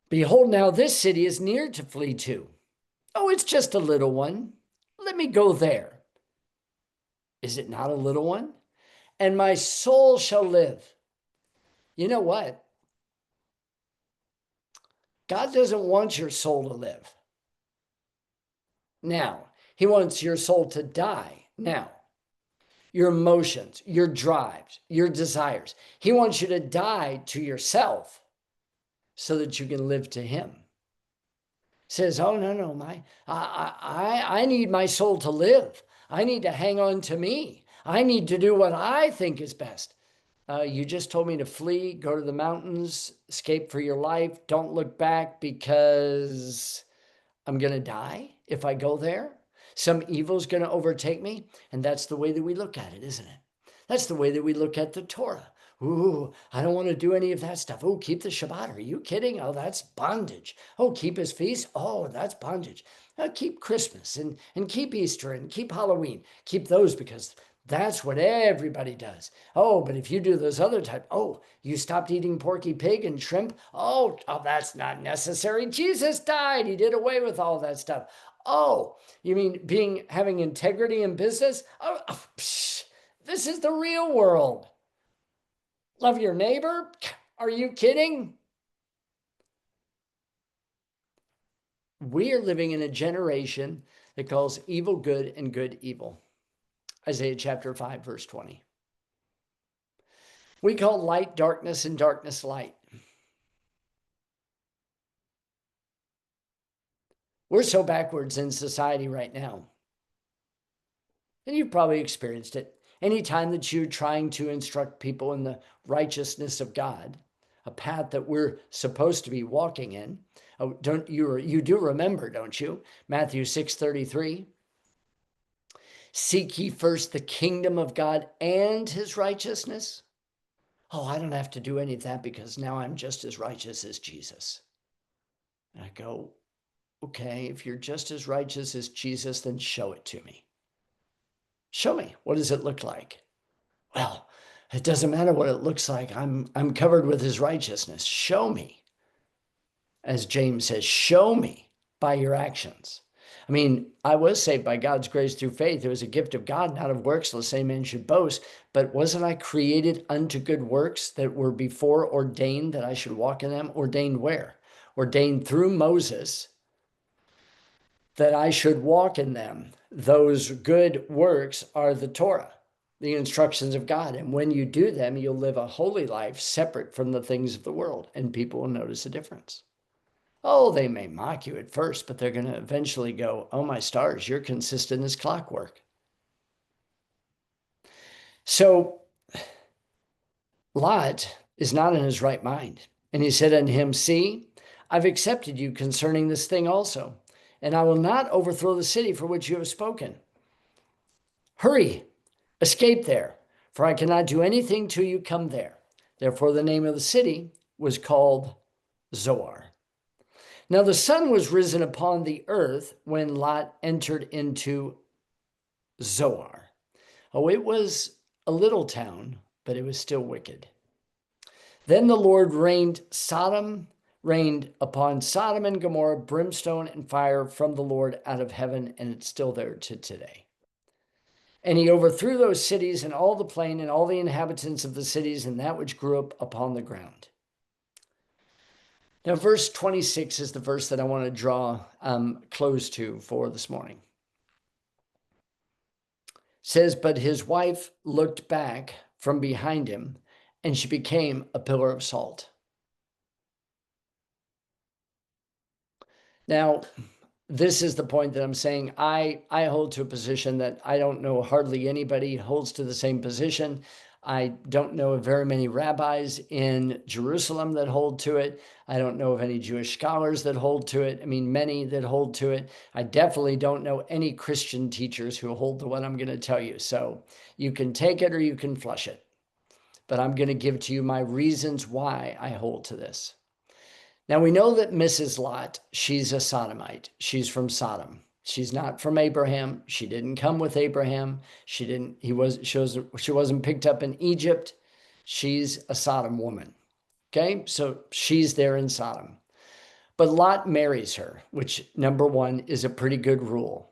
Behold, now this city is near to flee to. Oh, it's just a little one. Let me go there. Is it not a little one? And my soul shall live. You know what? God doesn't want your soul to live now. He wants your soul to die now. Your emotions, your drives, your desires. He wants you to die to yourself so that you can live to him. Says, oh, no, I need my soul to live. I need to hang on to me. I need to do what I think is best. You just told me to flee, go to the mountains, escape for your life. Don't look back because I'm going to die if I go there. Some evil's going to overtake me. And that's the way that we look at it, isn't it? That's the way that we look at the Torah. Ooh, I don't want to do any of that stuff. Oh, keep the Shabbat. Are you kidding? Oh, that's bondage. Oh, keep his feast. Oh, that's bondage. Keep Christmas and keep Easter and keep Halloween. Keep those because that's what everybody does. Oh, but if you do those other type, oh, you stopped eating porky pig and shrimp. Oh, that's not necessary. Jesus died. He did away with all that stuff. Oh, you mean having integrity in business? Oh, this is the real world. Love your neighbor? Are you kidding? We are living in a generation that calls evil good and good evil. Isaiah chapter 5, verse 20. We call light darkness and darkness light. We're so backwards in society right now. And you've probably experienced it. Anytime that you're trying to instruct people in the righteousness of God, a path that we're supposed to be walking in. Oh, you do remember, don't you? Matthew 6:33. Seek ye first the kingdom of God and his righteousness. Oh, I don't have to do any of that because now I'm just as righteous as Jesus. And I go, okay, if you're just as righteous as Jesus, then show it to me. Show me. What does it look like? Well, it doesn't matter what it looks like. I'm covered with his righteousness. Show me. As James says, show me by your actions. I mean, I was saved by God's grace through faith. It was a gift of God, not of works, lest any man should boast. But wasn't I created unto good works that were before ordained that I should walk in them? Ordained where? Ordained through Moses that I should walk in them. Those good works are the Torah, the instructions of God. And when you do them, you'll live a holy life separate from the things of the world, and people will notice a difference. Oh, they may mock you at first, but they're going to eventually go, oh, my stars, you're consistent as clockwork. So Lot is not in his right mind. And he said unto him, see, I've accepted you concerning this thing also, and I will not overthrow the city for which you have spoken. Hurry, escape there, for I cannot do anything till you come there. Therefore the name of the city was called Zoar. Now the sun was risen upon the earth when Lot entered into Zoar. Oh, it was a little town, but it was still wicked. Then the Lord rained Sodom rained upon Sodom and Gomorrah brimstone and fire from the Lord out of heaven, and it's still there to today. And he overthrew those cities and all the plain and all the inhabitants of the cities and that which grew up upon the ground. Now, verse 26 is the verse that I want to draw close to for this morning. It says, but his wife looked back from behind him, and she became a pillar of salt. Now, this is the point that I'm saying. I hold to a position that I don't know hardly anybody holds to the same position. I don't know of very many rabbis in Jerusalem that hold to it. I don't know of any Jewish scholars that hold to it. I mean, many that hold to it. I definitely don't know any Christian teachers who hold to what I'm going to tell you. So you can take it or you can flush it. But I'm going to give to you my reasons why I hold to this. Now, we know that Mrs. Lot, she's a Sodomite. She's from Sodom. She's not from Abraham. She didn't come with Abraham. She wasn't picked up in Egypt. She's a Sodom woman. Okay, so she's there in Sodom. But Lot marries her, which, number one, is a pretty good rule.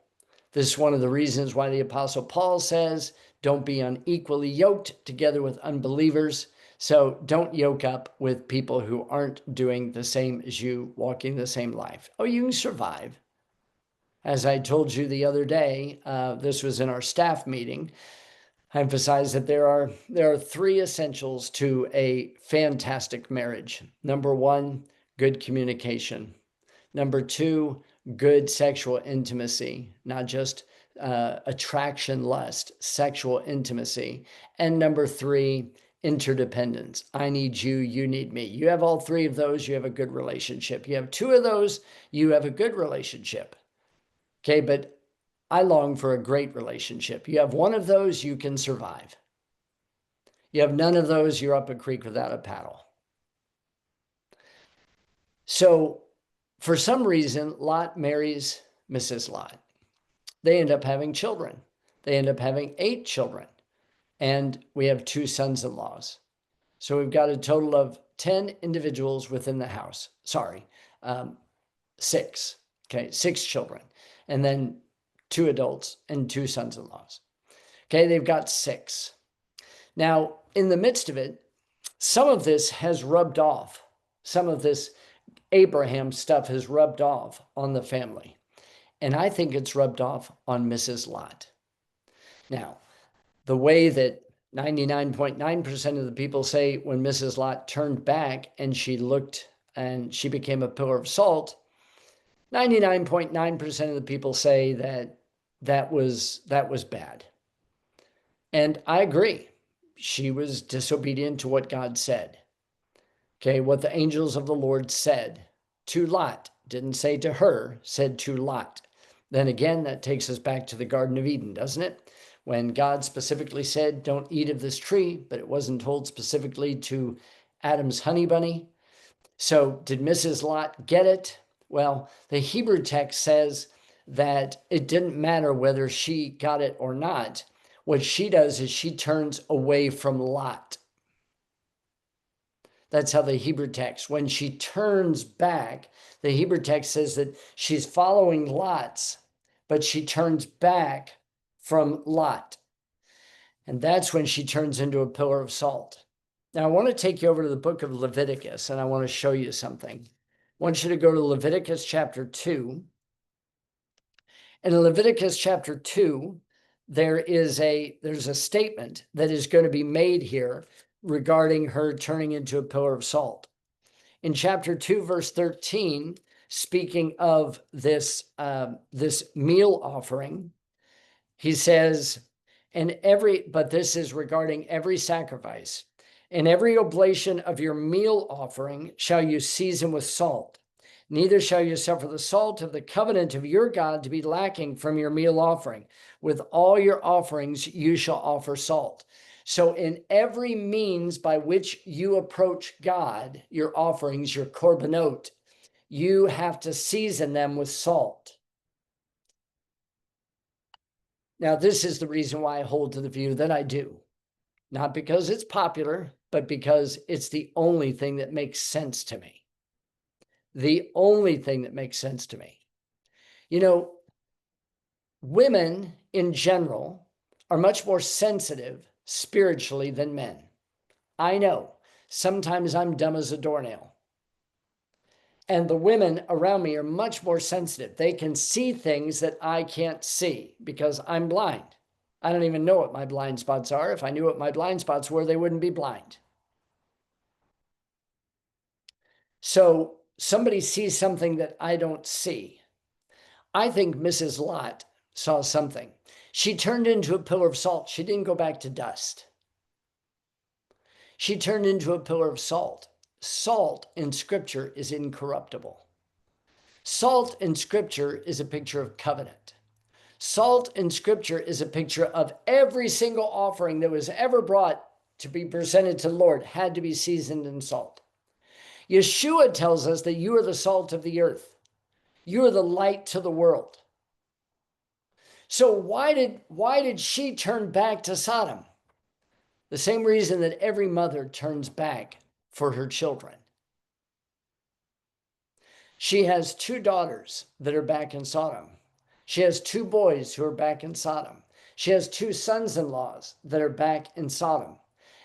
This is one of the reasons why the Apostle Paul says, don't be unequally yoked together with unbelievers. So don't yoke up with people who aren't doing the same as you, walking the same life. Oh, you can survive. As I told you the other day, this was in our staff meeting, I emphasized that there are three essentials to a fantastic marriage. Number one, good communication. Number two, good sexual intimacy, not just attraction, lust, sexual intimacy. And number three, interdependence. I need you, you need me. You have all three of those, you have a good relationship. You have two of those, you have a good relationship. Okay, but I long for a great relationship. You have one of those, you can survive. You have none of those, you're up a creek without a paddle. So for some reason, Lot marries Mrs. Lot. They end up having children. They end up having 8 children. And we have 2 sons-in-laws. So we've got a total of 10 individuals within the house. Sorry, 6. Okay, 6 children. And then 2 adults and 2 sons-in-laws. Okay, they've got 6. Now, in the midst of it, some of this has rubbed off. Some of this Abraham stuff has rubbed off on the family. And I think it's rubbed off on Mrs. Lot. Now, the way that 99.9% of the people say when Mrs. Lot turned back and she looked and she became a pillar of salt, 99.9% of the people say that was bad. And I agree. She was disobedient to what God said. Okay, what the angels of the Lord said to Lot, didn't say to her, said to Lot. Then again, that takes us back to the Garden of Eden, doesn't it? When God specifically said, don't eat of this tree, but it wasn't told specifically to Adam's honey bunny. So did Mrs. Lot get it? Well, the Hebrew text says that it didn't matter whether she got it or not. What she does is she turns away from Lot. That's how the Hebrew text, when she turns back, the Hebrew text says that she's following Lot's, but she turns back from Lot. And that's when she turns into a pillar of salt. Now, I want to take you over to the book of Leviticus, and I want to show you something. I want you to go to Leviticus chapter 2. And in Leviticus chapter 2, there's a statement that is going to be made here regarding her turning into a pillar of salt. In chapter 2, verse 13, speaking of this meal offering, he says, but this is regarding every sacrifice. And every oblation of your meal offering shall you season with salt. Neither shall you suffer the salt of the covenant of your God to be lacking from your meal offering. With all your offerings you shall offer salt. So in every means by which you approach God, your offerings, your korbanot, you have to season them with salt. Now, this is the reason why I hold to the view that I do. Not because it's popular, but because it's the only thing that makes sense to me. the only thing that makes sense to me. You know, women in general are much more sensitive spiritually than men. I know. Sometimes I'm dumb as a doornail. And the women around me are much more sensitive. They can see things that I can't see because I'm blind. I don't even know what my blind spots are. If I knew what my blind spots were, they wouldn't be blind. So somebody sees something that I don't see. I think Mrs. Lot saw something. She turned into a pillar of salt. She didn't go back to dust. She turned into a pillar of salt. Salt in Scripture is incorruptible. Salt in Scripture is a picture of covenant. Salt in Scripture is a picture of every single offering that was ever brought to be presented to the Lord had to be seasoned in salt. Yeshua tells us that you are the salt of the earth. You are the light to the world. So why did she turn back to Sodom? The same reason that every mother turns back for her children. She has 2 daughters that are back in Sodom. She has 2 boys who are back in Sodom. She has 2 sons-in-laws that are back in Sodom.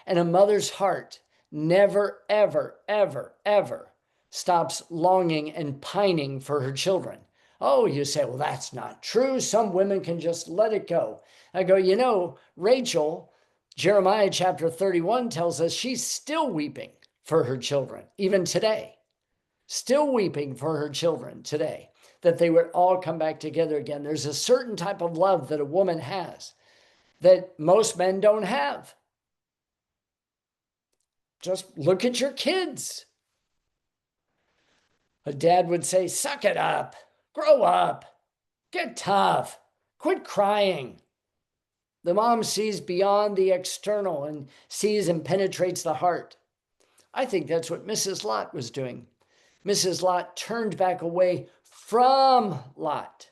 And a mother's heart never, ever, ever, ever stops longing and pining for her children. Oh, you say, well, that's not true. Some women can just let it go. I go, you know, Rachel, Jeremiah chapter 31 tells us she's still weeping for her children, even today. Still weeping for her children today, that they would all come back together again. There's a certain type of love that a woman has that most men don't have. Just look at your kids. A dad would say, suck it up, grow up, get tough, quit crying. The mom sees beyond the external and sees and penetrates the heart. I think that's what Mrs. Lot was doing. Mrs. Lot turned back away from Lot,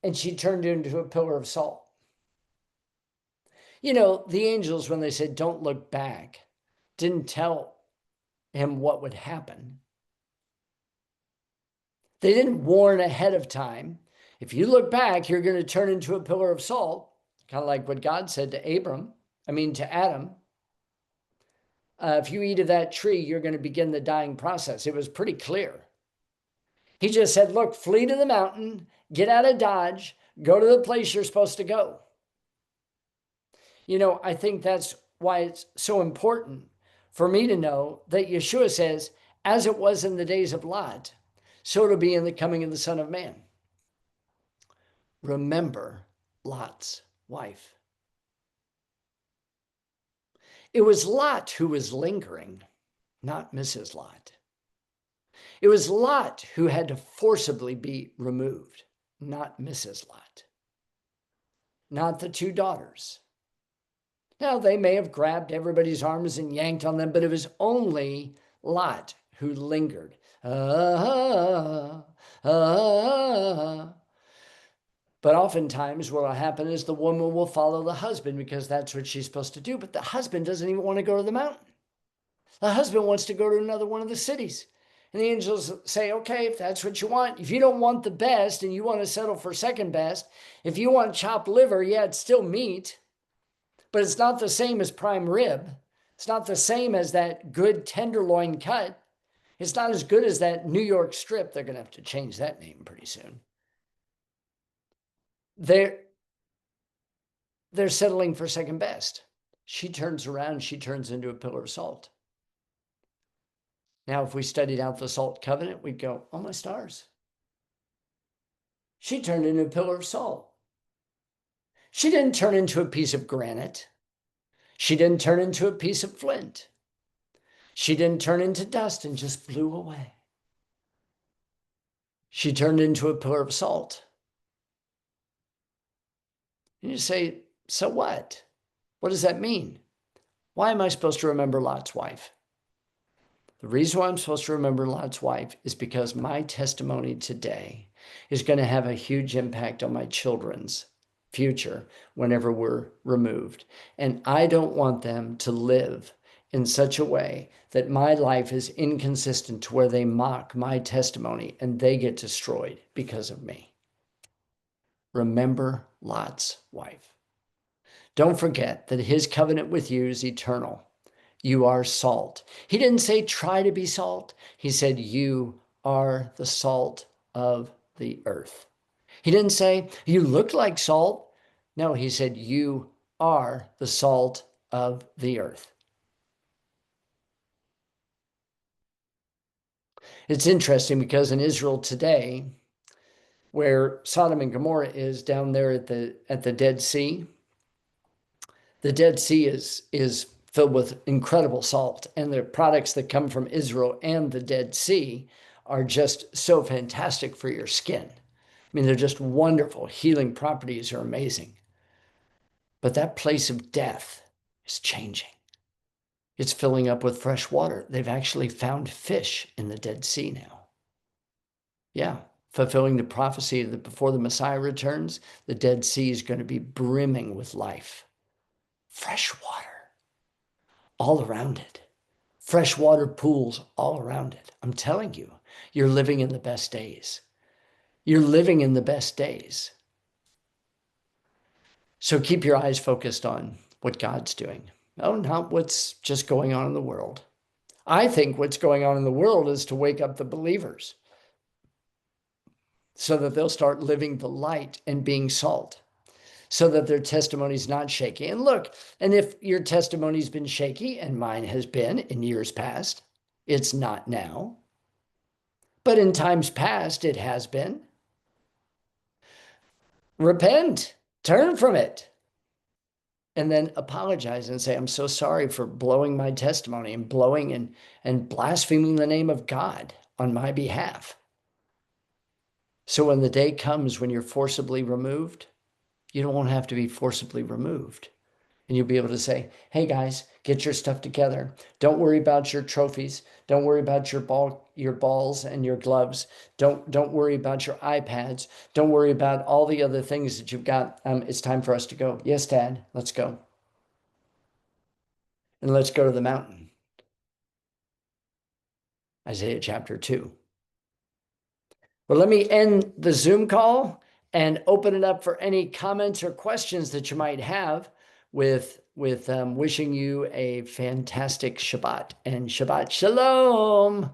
and she turned into a pillar of salt. You know, the angels, when they said, don't look back, didn't tell him what would happen. They didn't warn ahead of time. If you look back, you're going to turn into a pillar of salt, kind of like what God said to Adam. If you eat of that tree, you're going to begin the dying process. It was pretty clear. He just said, look, flee to the mountain, get out of Dodge, go to the place you're supposed to go. You know, I think that's why it's so important for me to know that Yeshua says, as it was in the days of Lot, so it'll be in the coming of the Son of Man. Remember Lot's wife. It was Lot who was lingering, not Mrs. Lot. It was Lot who had to forcibly be removed, not Mrs. Lot. Not the 2 daughters. Now, they may have grabbed everybody's arms and yanked on them, but it was only Lot who lingered. But oftentimes what will happen is the woman will follow the husband because that's what she's supposed to do. But the husband doesn't even want to go to the mountain. The husband wants to go to another one of the cities. And the angels say, okay, if that's what you want, if you don't want the best and you want to settle for second best, if you want chopped liver, yeah, it's still meat, but it's not the same as prime rib. It's not the same as that good tenderloin cut. It's not as good as that New York strip. They're going to have to change that name pretty soon. They're settling for second best. She turns around, she turns into a pillar of salt. Now, if we studied out the salt covenant, we'd go, oh my stars. She turned into a pillar of salt. She didn't turn into a piece of granite. She didn't turn into a piece of flint. She didn't turn into dust and just blew away. She turned into a pillar of salt. And you say, so what? What does that mean? Why am I supposed to remember Lot's wife? The reason why I'm supposed to remember Lot's wife is because my testimony today is going to have a huge impact on my children's future whenever we're removed. And I don't want them to live in such a way that my life is inconsistent to where they mock my testimony and they get destroyed because of me. Remember Lot's wife. Don't forget that his covenant with you is eternal. You are salt. He didn't say try to be salt. He said you are the salt of the earth. He didn't say you look like salt. No, he said you are the salt of the earth. It's interesting because in Israel today, where Sodom and Gomorrah is down there at the Dead Sea, the Dead Sea is filled with incredible salt, and the products that come from Israel and the Dead Sea are just so fantastic for your skin. I mean, they're just wonderful. Healing properties are amazing. But that place of death is changing. It's filling up with fresh water. They've actually found fish in the Dead Sea now. Yeah, fulfilling the prophecy that before the Messiah returns, the Dead Sea is going to be brimming with life. Fresh water all around it. Freshwater pools all around it. I'm telling you, you're living in the best days. You're living in the best days. So keep your eyes focused on what God's doing. Oh, not what's just going on in the world. I think what's going on in the world is to wake up the believers so that they'll start living the light and being salt, so that their testimony is not shaky. And look, and if your testimony's been shaky, and mine has been in years past, it's not now. But in times past, it has been. Repent, turn from it, and then apologize and say, I'm so sorry for blowing my testimony and blowing and blaspheming the name of God on my behalf. So when the day comes when you're forcibly removed, you don't want to have to be forcibly removed. And you'll be able to say, hey guys, get your stuff together. Don't worry about your trophies. Don't worry about your balls and your gloves. Don't worry about your iPads. Don't worry about all the other things that you've got. It's time for us to go. Yes, Dad, let's go. And let's go to the mountain. Isaiah chapter 2. Well, let me end the Zoom call and open it up for any comments or questions that you might have with wishing you a fantastic Shabbat and Shabbat Shalom.